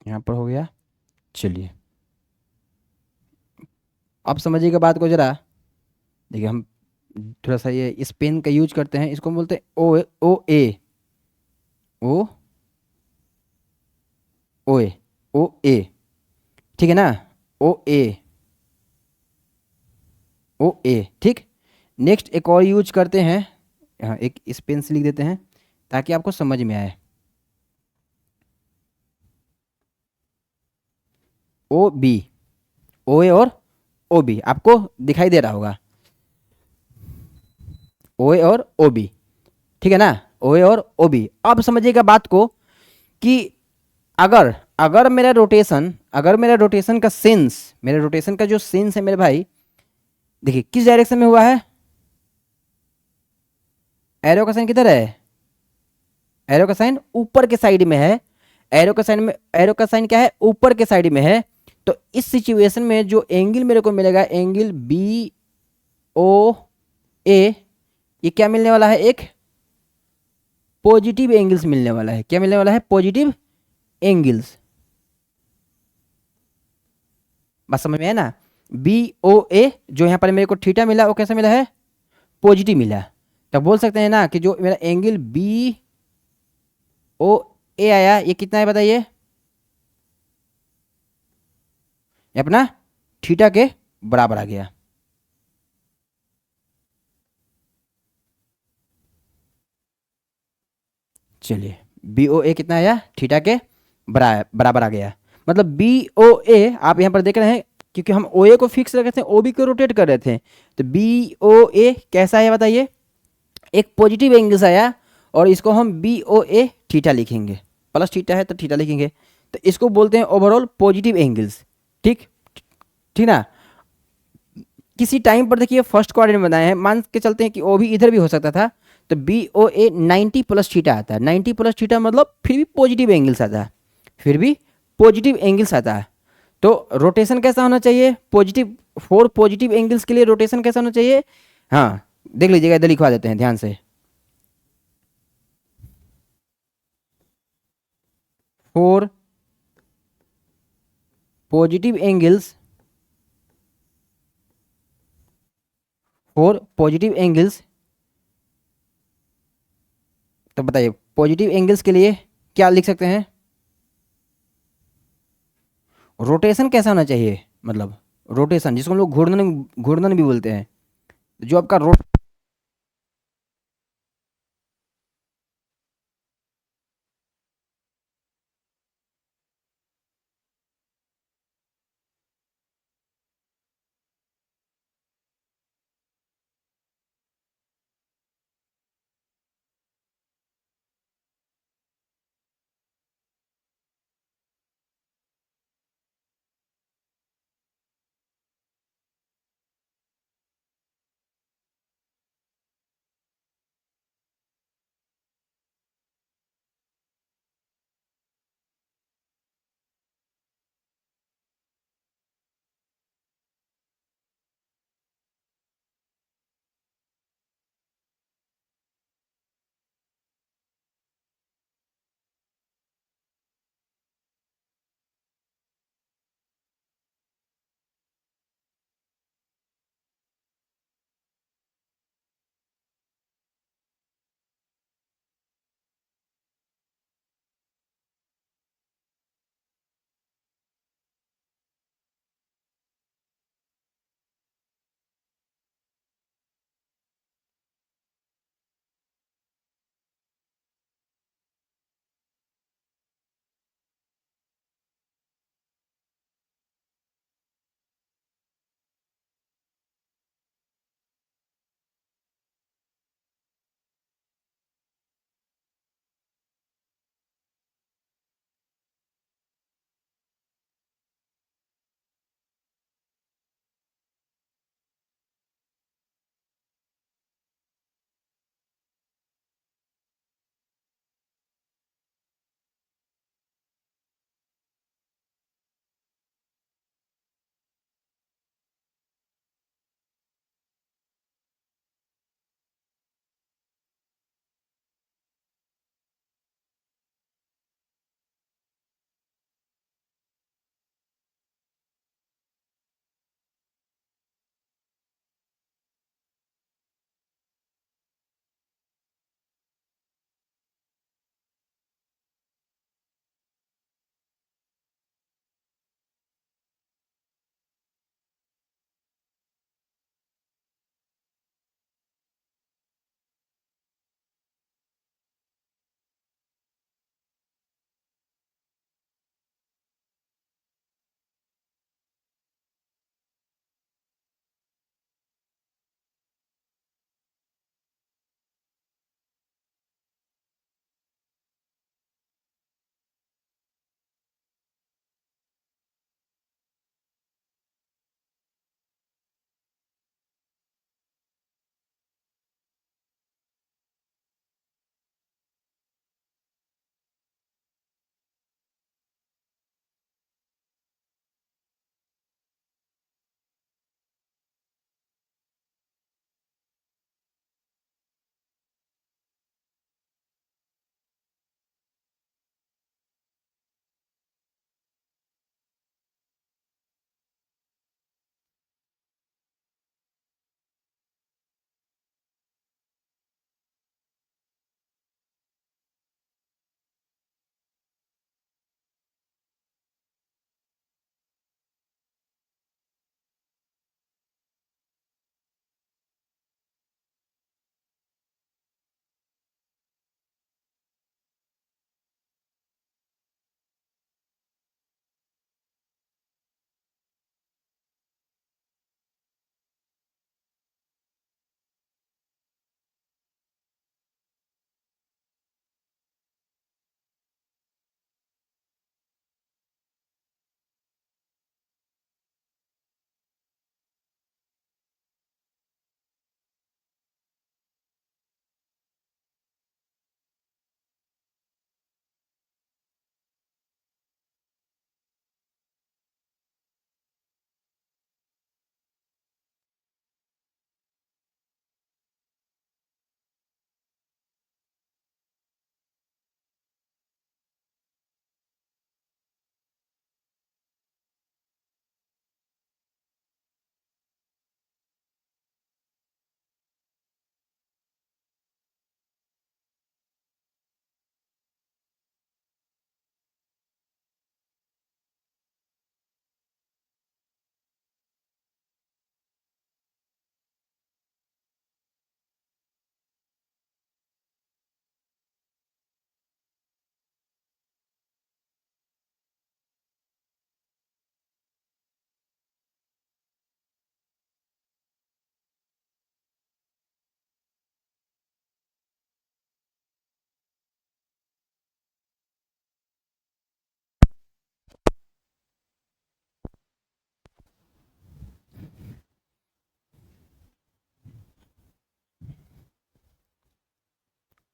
यहाँ पर हो गया। चलिए अब समझिएगा बात को जरा। देखिए हम थोड़ा सा ये इस पेन का यूज करते हैं, इसको हम बोलते हैं ओ, ओ ए, ओ, ओ ए, ओ ए, ठीक है ना। ओ ए, ओ ए, ठीक। नेक्स्ट एक और यूज करते हैं, यहाँ एक इस पेन से लिख देते हैं ताकि आपको समझ में आए। ओ बी, ओ ए और ओ बी आपको दिखाई दे रहा होगा, ओ ए और ओ बी, ठीक है ना। ओ ए और ओ बी। अब समझिएगा बात को कि अगर अगर मेरा रोटेशन, अगर मेरा रोटेशन का सेंस, मेरे रोटेशन का जो सेंस है मेरे भाई, देखिए किस डायरेक्शन में हुआ है? एरो का साइन किधर है? एरो का साइन ऊपर के साइड में है। एरो का साइन में, एरो का साइन क्या है? ऊपर के साइड में है। तो इस सिचुएशन में जो एंगल मेरे को मिलेगा, एंगल बी ओ ए, ये क्या मिलने वाला है? एक पॉजिटिव एंगल्स मिलने वाला है। क्या मिलने वाला है? Positive angles. बात समझ में है ना। बी ओ ए जो यहाँ पर मेरे को थीटा मिला, वो कैसा मिला है? पॉजिटिव मिला। तो बोल सकते हैं ना कि जो मेरा एंगल बी ओ ए आया, ये कितना है बताइए? ये अपना थीटा के बराबर आ गया। चलिए बी ओ ए कितना आया? थीटा के बराबर आ गया। मतलब बी ओ ए आप यहाँ पर देख रहे हैं, क्योंकि हम ओ ए को फिक्स रखे थे, ओ बी को रोटेट कर रहे थे, तो बी ओ ए कैसा है बताइए? एक पॉजिटिव एंगल से आया, और इसको हम बी ओ ए थीटा लिखेंगे, प्लस थीटा है तो थीटा लिखेंगे। तो इसको बोलते हैं ओवरऑल पॉजिटिव एंगल्स, ठीक, ठीक ना। किसी टाइम पर देखिए फर्स्ट क्वाड्रेंट बनाए हैं, मान के चलते हैं कि ओ भी इधर भी हो सकता था, तो बी ओ ए 90 प्लस थीटा आता है। 90 प्लस थीटा मतलब फिर भी पॉजिटिव एंगल्स आता है, फिर भी पॉजिटिव एंगल्स आता है। तो रोटेशन कैसा होना चाहिए? पॉजिटिव, फोर पॉजिटिव एंगल्स के लिए रोटेशन कैसा होना चाहिए? हाँ देख लीजिएगा, इधर लिखवा देते हैं ध्यान से। Four positive angles, four positive angles. तो बताइए पॉजिटिव एंगल्स के लिए क्या लिख सकते हैं? रोटेशन कैसा होना चाहिए? मतलब रोटेशन जिसको हम लोग घूर्णन, घूर्णन भी बोलते हैं, जो आपका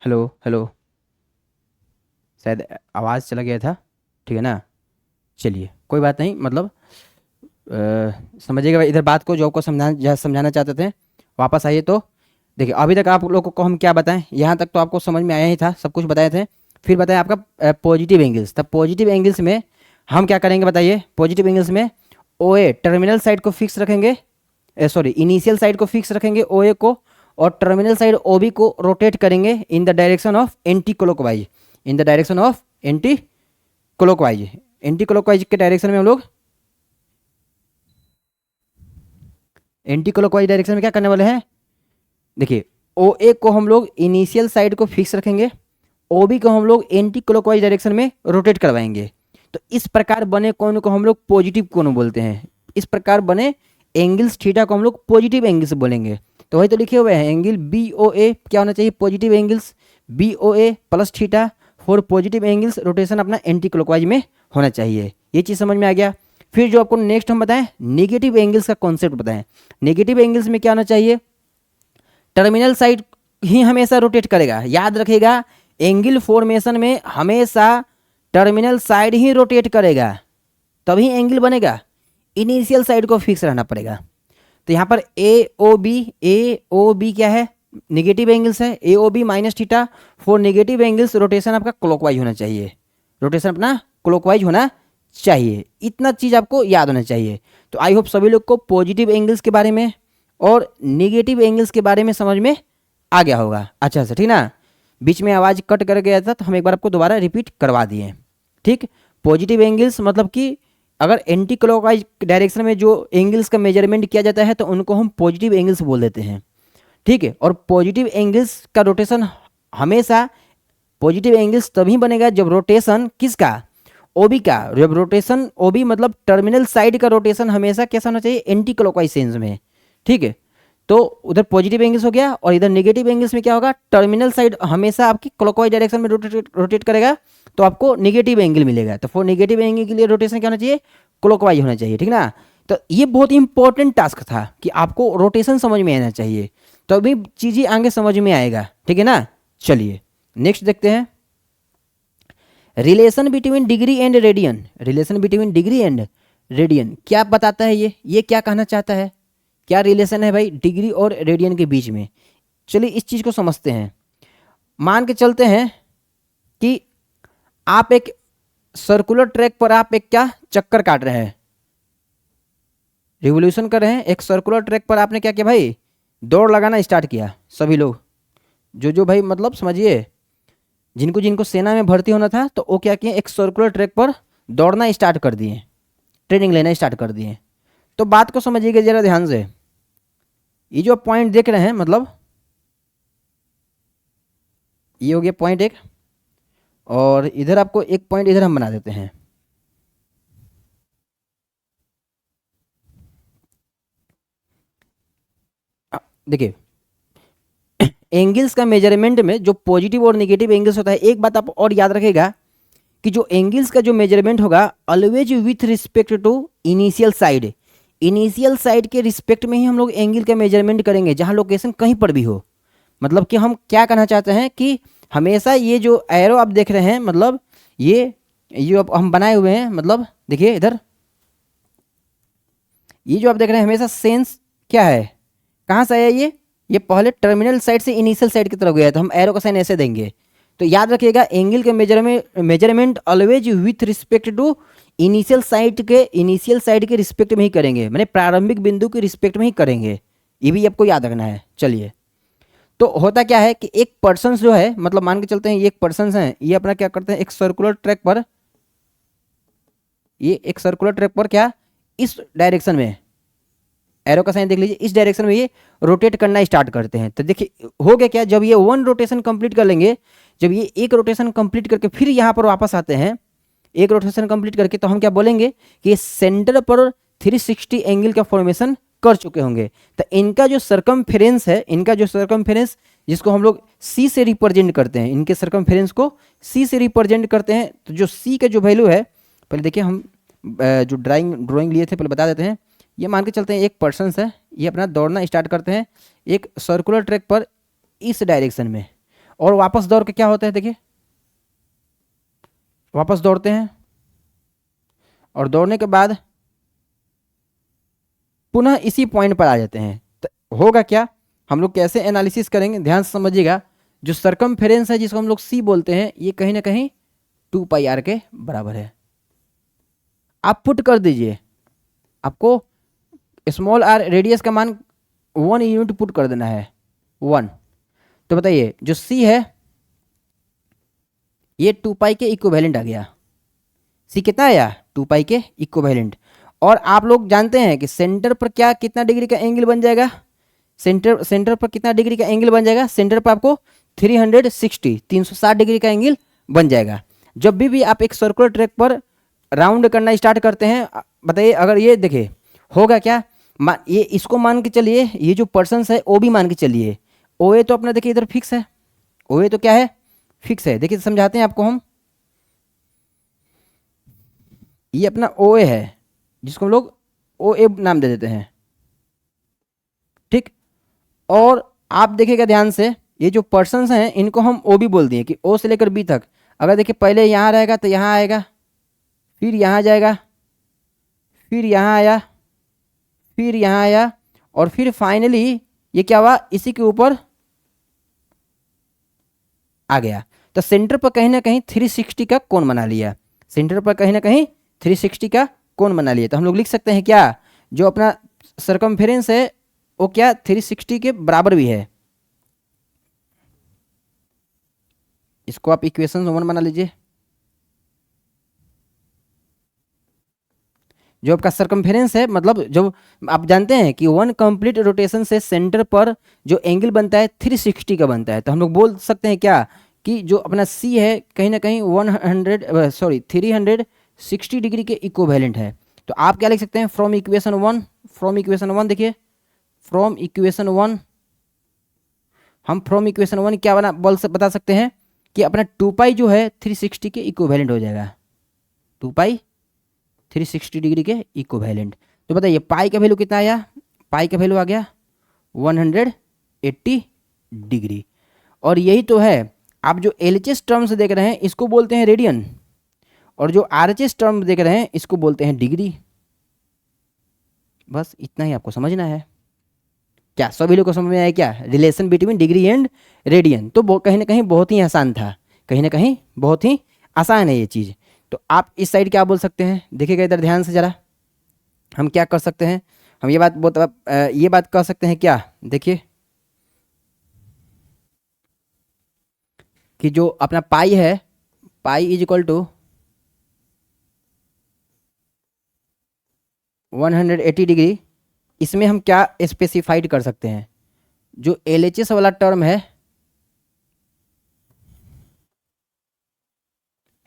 हेलो हेलो, शायद आवाज़ चला गया था, ठीक है ना। चलिए कोई बात नहीं, मतलब समझिएगा भाई इधर बात को, जो आपको समझाना चाहते थे। वापस आइए। तो देखिए अभी तक आप लोगों को हम क्या बताएं, यहाँ तक तो आपको समझ में आया ही था, सब कुछ बताए थे। फिर बताएं आपका पॉजिटिव एंगल्स। तब पॉजिटिव एंगल्स में हम क्या करेंगे बताइए। पॉजिटिव एंगल्स में ओ ए टर्मिनल साइड को फिक्स रखेंगे, सॉरी इनिशियल साइड को फिक्स रखेंगे ओ ए को, और टर्मिनल साइड ओ बी को रोटेट करेंगे in the direction of anti clockwise, in the direction of anti clockwise. Anti clockwise के डायरेक्शन में हम लोग एंटी क्लॉकवाइज डायरेक्शन में क्या करने वाले हैं। देखिए ओ ए को हम लोग इनिशियल साइड को फिक्स रखेंगे, ओ बी को हम लोग एंटी क्लॉकवाइज डायरेक्शन में रोटेट करवाएंगे। तो इस प्रकार बने कोण को हम लोग पॉजिटिव कोण बोलते हैं। इस प्रकार बने एंगल्स थीटा को हम लोग पॉजिटिव एंगल्स बोलेंगे। तो वही तो लिखे हुए हैं, एंगल बी ओ ए क्या होना चाहिए, positive angles B O A plus theta for positive angles, rotation अपना एंटी क्लॉकवाइज में होना चाहिए। ये चीज़ समझ में आ गया। फिर जो आपको नेक्स्ट हम बताएं, नेगेटिव एंगल्स का कॉन्सेप्ट बताएं। नेगेटिव एंगल्स में क्या होना चाहिए, टर्मिनल साइड ही हमेशा रोटेट करेगा। याद रखिएगा एंगल फॉर्मेशन में हमेशा टर्मिनल साइड ही रोटेट करेगा, तभी एंगल बनेगा। इनिशियल साइड को फिक्स रहना पड़ेगा। तो यहाँ पर ए ओ बी क्या है, नेगेटिव एंगल्स है। A O B minus theta for negative angles, rotation आपका क्लॉकवाइज होना चाहिए, रोटेशन अपना क्लॉकवाइज होना चाहिए। इतना चीज़ आपको याद होना चाहिए। तो आई होप सभी लोग को पॉजिटिव एंगल्स के बारे में और नेगेटिव एंगल्स के बारे में समझ में आ गया होगा अच्छा से, ठीक ना। बीच में आवाज़ कट कर गया था तो हम एक बार आपको दोबारा रिपीट करवा दिए, ठीक। पॉजिटिव एंगल्स मतलब कि अगर एंटी क्लॉकवाइज डायरेक्शन में जो एंगल्स का मेजरमेंट किया जाता है तो उनको हम पॉजिटिव एंगल्स बोल देते हैं, ठीक है। और पॉजिटिव एंगल्स का रोटेशन हमेशा, पॉजिटिव एंगल्स तभी बनेगा जब रोटेशन किसका, ओबी का। जब रोटेशन ओबी मतलब टर्मिनल साइड का रोटेशन हमेशा कैसा होना चाहिए, एंटी क्लॉकवाइज सेंस में, ठीक है। तो उधर पॉजिटिव एंगल्स हो गया, और इधर नेगेटिव एंगल्स में क्या होगा, टर्मिनल साइड हमेशा आपकी क्लॉकवाइज डायरेक्शन में रोटेट करेगा, तो आपको नेगेटिव एंगल मिलेगा। तो फॉर नेगेटिव एंगल के लिए रोटेशन क्या होना चाहिए, क्लॉकवाइज होना चाहिए, ठीक ना। तो ये बहुत इंपॉर्टेंट टास्क था कि आपको रोटेशन समझ में आना चाहिए, तो अभी चीज़ें आगे समझ में आएगा, ठीक है ना। चलिए नेक्स्ट देखते हैं, relation between degree and radian. Relation between degree and radian क्या बताता है, ये क्या कहना चाहता है, क्या रिलेशन है भाई डिग्री और रेडियन के बीच में। चलिए इस चीज़ को समझते हैं। मान के चलते हैं कि आप एक सर्कुलर ट्रैक पर आप एक क्या चक्कर काट रहे हैं, रिवोल्यूशन कर रहे हैं। एक सर्कुलर ट्रैक पर आपने क्या किया भाई, दौड़ लगाना स्टार्ट किया। सभी लोग जो भाई मतलब समझिए, जिनको जिनको सेना में भर्ती होना था तो वो क्या किए, एक सर्कुलर ट्रैक पर दौड़ना स्टार्ट कर दिए, ट्रेनिंग लेना स्टार्ट कर दिए। तो बात को समझिएगा जरा ध्यान से, ये जो पॉइंट देख रहे हैं, मतलब ये हो गया पॉइंट एक, और इधर आपको एक पॉइंट इधर हम बना देते हैं। देखिए एंगल्स का मेजरमेंट में जो पॉजिटिव और नेगेटिव एंगल्स होता है, एक बात आप और याद रखेगा कि जो एंगल्स का जो मेजरमेंट होगा always with respect to initial side. Initial side के रिस्पेक्ट में ही हम लोग एंगल का मेजरमेंट करेंगे, जहां लोकेशन कहीं पर भी हो। मतलब कि हम क्या कहना चाहते हैं कि हमेशा ये जो एरो आप देख रहे हैं, मतलब ये जो हम बनाए हुए हैं, मतलब देखिए इधर ये जो आप देख रहे हैं हमेशा सेंस क्या है, कहाँ से आया ये पहले टर्मिनल साइड से इनिशियल साइड की तरफ गया, तो हम एरो का साइन ऐसे देंगे। तो याद रखिएगा एंगल के measurement always with respect to initial side के रिस्पेक्ट में ही करेंगे, मैंने प्रारंभिक बिंदु के रिस्पेक्ट में ही करेंगे। ये भी आपको याद रखना है। चलिए तो होता क्या है कि एक पर्सन जो है, मतलब मान के चलते हैं ये एक पर्सन है, ये अपना क्या करते हैं, एक सर्कुलर ट्रैक पर, ये एक सर्कुलर ट्रैक पर क्या इस डायरेक्शन में, एरो का साइन देख लीजिए, इस डायरेक्शन में ये रोटेट करना स्टार्ट करते हैं। तो देखिए हो गया क्या, जब ये वन रोटेशन कंप्लीट कर लेंगे, जब ये एक रोटेशन कंप्लीट करके फिर यहाँ पर वापस आते हैं, एक रोटेशन कंप्लीट करके, तो हम क्या बोलेंगे कि ये सेंटर पर 360 एंगल का फॉर्मेशन कर चुके होंगे। तो इनका जो सरकमफेरेंस है, इनका जो सरकमफेरेंस जिसको हम लोग सी से रिप्रेजेंट करते हैं, इनके सरकमफेरेंस को सी से रिप्रेजेंट करते हैं। तो जो सी का जो वैल्यू है, पहले देखिए हम जो ड्राइंग लिए थे पहले बता देते हैं। ये मान के चलते हैं एक पर्सन है, ये अपना दौड़ना स्टार्ट करते हैं एक सर्कुलर ट्रैक पर इस डायरेक्शन में, और वापस दौड़ के क्या होता है, देखिए वापस दौड़ते हैं और दौड़ने के बाद पुनः इसी पॉइंट पर आ जाते हैं। तो होगा क्या, हम लोग कैसे एनालिसिस करेंगे, ध्यान से समझिएगा। जो सरकमफेरेंस है जिसको हम लोग सी बोलते हैं, ये कहीं ना कहीं 2πr के बराबर है। आप पुट कर दीजिए, आपको स्मॉल आर रेडियस का मान 1 यूनिट पुट कर देना है, 1। तो बताइए जो सी है ये 2π के इक्विवेलेंट आ गया। सी कितना आया, 2π के इक्विवेलेंट। और आप लोग जानते हैं कि सेंटर पर क्या कितना डिग्री का एंगल बन जाएगा, सेंटर पर कितना डिग्री का एंगल बन जाएगा, सेंटर पर आपको 360 डिग्री का एंगल बन जाएगा। जब भी आप एक सर्कुलर ट्रैक पर राउंड करना स्टार्ट करते हैं, बताइए अगर ये देखिए होगा क्या, ये इसको मान के चलिए, ये जो पर्सन्स है ओ भी मान के चलिए। ओ ए तो अपना देखिए इधर फिक्स है, ओ ए तो क्या है, फिक्स है। देखिए समझाते हैं आपको हम, ये अपना ओ ए है जिसको हम लोग ओ ए नाम दे देते हैं, ठीक। और आप देखिएगा ध्यान से, ये जो पर्सन्स हैं इनको हम ओ भी बोल दिए कि ओ से लेकर बी तक। अगर देखिए पहले यहाँ रहेगा तो यहाँ आएगा, फिर यहाँ जाएगा, फिर यहाँ आया, फिर यहाँ आया, और फिर फाइनली ये क्या हुआ, इसी के ऊपर आ गया। तो सेंटर पर कहीं ना कहीं 360 का कोण बना लिया, सेंटर पर कहीं ना कहीं 360 का कोण बना लिया। तो हम लोग लिख सकते हैं क्या, जो अपना सरकमफेरेंस है वो क्या 360 के बराबर भी है। इसको आप इक्वेशन 1 बना लीजिए। जो आपका सरकमफेरेंस है, मतलब जो आप जानते हैं कि 1 कंप्लीट रोटेशन से सेंटर पर जो एंगल बनता है 360 का बनता है। तो हम लोग बोल सकते हैं क्या कि जो अपना सी है कहीं ना कहीं 360 डिग्री के इक्विवेलेंट है। तो आप क्या लिख सकते हैं, फ्रॉम इक्वेशन 1, देखिए फ्रॉम इक्वेशन 1 हम फ्रॉम इक्वेशन 1 क्या बता सकते हैं कि अपना 2π जो है 360 के इक्विवेलेंट हो जाएगा, 2π 360 डिग्री के इक्विवेलेंट। तो बताइए पाई का वैल्यू कितना आया, पाई का वैल्यू आ गया 180 डिग्री। और यही तो है, आप जो एलएचएस टर्म्स देख रहे हैं इसको बोलते हैं रेडियन, और जो आरएचएस टर्म देख रहे हैं इसको बोलते हैं डिग्री। बस इतना ही आपको समझना है। क्या सभी लोग को समझ में आया क्या, relation between degree and radian. तो कहीं ना कहीं बहुत ही आसान था, कहीं ना कहीं बहुत ही आसान है ये चीज़। तो आप इस साइड क्या बोल सकते हैं, देखिएगा इधर ध्यान से ज़रा, हम क्या कर सकते हैं, हम ये बात कह सकते हैं क्या, देखिए कि जो अपना पाई है, pi is equal to 180 degree. इसमें हम क्या स्पेसिफाइड कर सकते हैं, जो एलएचएस वाला टर्म है,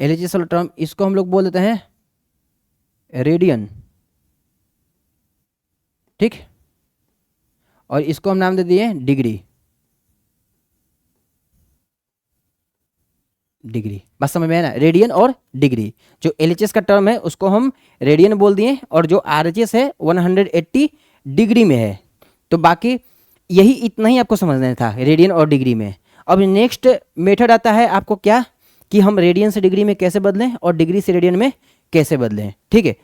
एलएचएस वाला टर्म इसको हम लोग बोल देते हैं रेडियन, ठीक। और इसको हम नाम दे दिए डिग्री, बस समझ में है ना, रेडियन और डिग्री। जो एलएचएस का टर्म है उसको हम रेडियन बोल दिए, और जो आरएचएस है 180 डिग्री में है। तो बाकी यही इतना ही आपको समझना था रेडियन और डिग्री में। अब नेक्स्ट मेथड आता है आपको क्या, कि हम रेडियन से डिग्री में कैसे बदलें और डिग्री से रेडियन में कैसे बदलें, ठीक है।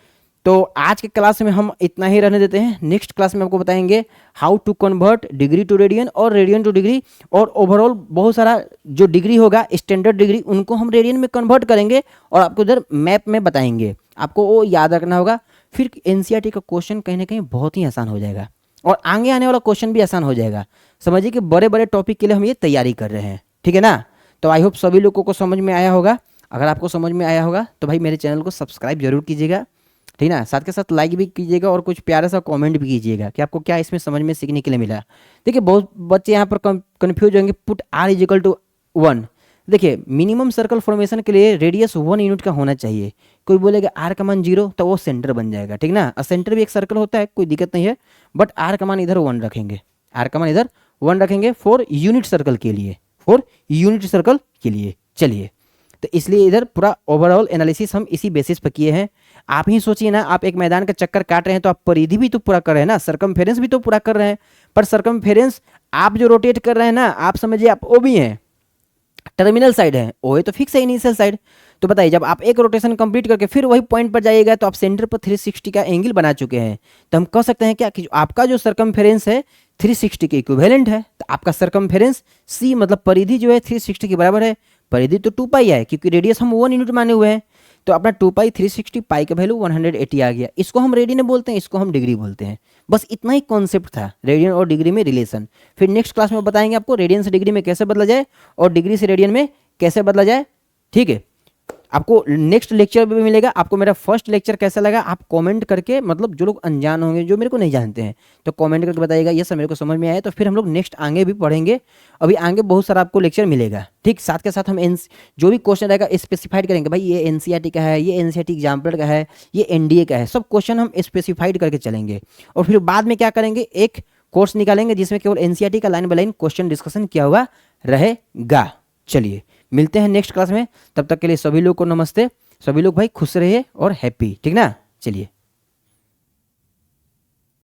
तो आज के क्लास में हम इतना ही रहने देते हैं। नेक्स्ट क्लास में आपको बताएंगे how to convert degree to radian और रेडियन टू डिग्री, और ओवरऑल बहुत सारा जो डिग्री होगा स्टैंडर्ड डिग्री उनको हम रेडियन में कन्वर्ट करेंगे और आपको इधर मैप में बताएंगे, आपको वो याद रखना होगा। फिर एनसीईआरटी का क्वेश्चन कहीं ना कहीं बहुत ही आसान हो जाएगा, और आगे आने वाला क्वेश्चन भी आसान हो जाएगा। समझिए कि बड़े बड़े टॉपिक के लिए हम ये तैयारी कर रहे हैं, ठीक है ना। तो आई होप सभी लोगों को समझ में आया होगा। अगर आपको समझ में आया होगा तो भाई मेरे चैनल को सब्सक्राइब जरूर कीजिएगा, ठीक ना। साथ के साथ लाइक भी कीजिएगा और कुछ प्यारा सा कमेंट भी कीजिएगा कि आपको क्या इसमें समझ में सीखने के लिए मिला। देखिए बहुत बच्चे यहाँ पर कन्फ्यूज होंगे, put r is equal to 1। देखिए मिनिमम सर्कल फॉर्मेशन के लिए रेडियस 1 यूनिट का होना चाहिए। कोई बोलेगा r का मान 0 तो वो सेंटर बन जाएगा, ठीक ना। सेंटर भी एक सर्कल होता है, कोई दिक्कत नहीं है, बट r का मान इधर 1 रखेंगे, r का मान इधर 1 रखेंगे फॉर यूनिट सर्कल के लिए, फॉर यूनिट सर्कल के लिए। चलिए, तो इसलिए इधर पूरा ओवरऑल एनालिसिस हम इसी बेसिस पर किए हैं। आप ही सोचिए ना, आप एक मैदान का चक्कर काट रहे हैं तो आप परिधि भी तो पूरा कर रहे हैं ना, सरकमफेरेंस भी तो पूरा कर रहे हैं। पर सरकमफेरेंस आप जो रोटेट कर रहे हैं ना, आप समझिए आप ओ भी हैं, टर्मिनल साइड है, ओ ए तो फिक्स है इनिशियल साइड। तो बताइए जब आप एक रोटेशन कंप्लीट करके फिर वही पॉइंट पर जाइएगा तो आप सेंटर पर 360 का एंगल बना चुके हैं। तो हम कह सकते हैं क्या कि आपका जो सरकमफेरेंस है 360 के इक्विवेलेंट है। तो आपका सरकमफेरेंस सी मतलब परिधि जो है 360 के बराबर है। परिधि तो 2 पाई है क्योंकि रेडियस हम 1 यूनिट माने हुए हैं। तो अपना 2 पाई 360 पाई का वैल्यू 180 आ गया। इसको हम रेडियन बोलते हैं, इसको हम डिग्री बोलते हैं। बस इतना ही कॉन्सेप्ट था रेडियन और डिग्री में रिलेशन। फिर नेक्स्ट क्लास में बताएंगे आपको रेडियन से डिग्री में कैसे बदला जाए और डिग्री से रेडियन में कैसे बदला जाए। ठीक है, आपको नेक्स्ट लेक्चर भी मिलेगा। आपको मेरा फर्स्ट लेक्चर कैसा लगा आप कमेंट करके, मतलब जो लोग अनजान होंगे जो मेरे को नहीं जानते हैं तो कमेंट करके बताइएगा ये सब मेरे को समझ में आया। तो फिर हम लोग नेक्स्ट आगे भी पढ़ेंगे। अभी आगे बहुत सारा आपको लेक्चर मिलेगा। ठीक, साथ के साथ हम जो भी क्वेश्चन रहेगा स्पेसिफाइड करेंगे, भाई ये एनसीईआरटी का है, ये एनसीईआरटी एग्जाम्पल का है, ये एनडीए का है, सब क्वेश्चन हम स्पेसिफाइड करके चलेंगे। और फिर बाद में क्या करेंगे, एक कोर्स निकालेंगे जिसमें केवल एनसीईआरटी का line by line question discussion किया हुआ रहेगा। चलिए मिलते हैं नेक्स्ट क्लास में, तब तक के लिए सभी लोग को नमस्ते। सभी लोग भाई खुश रहिए और हैप्पी, ठीक ना। चलिए।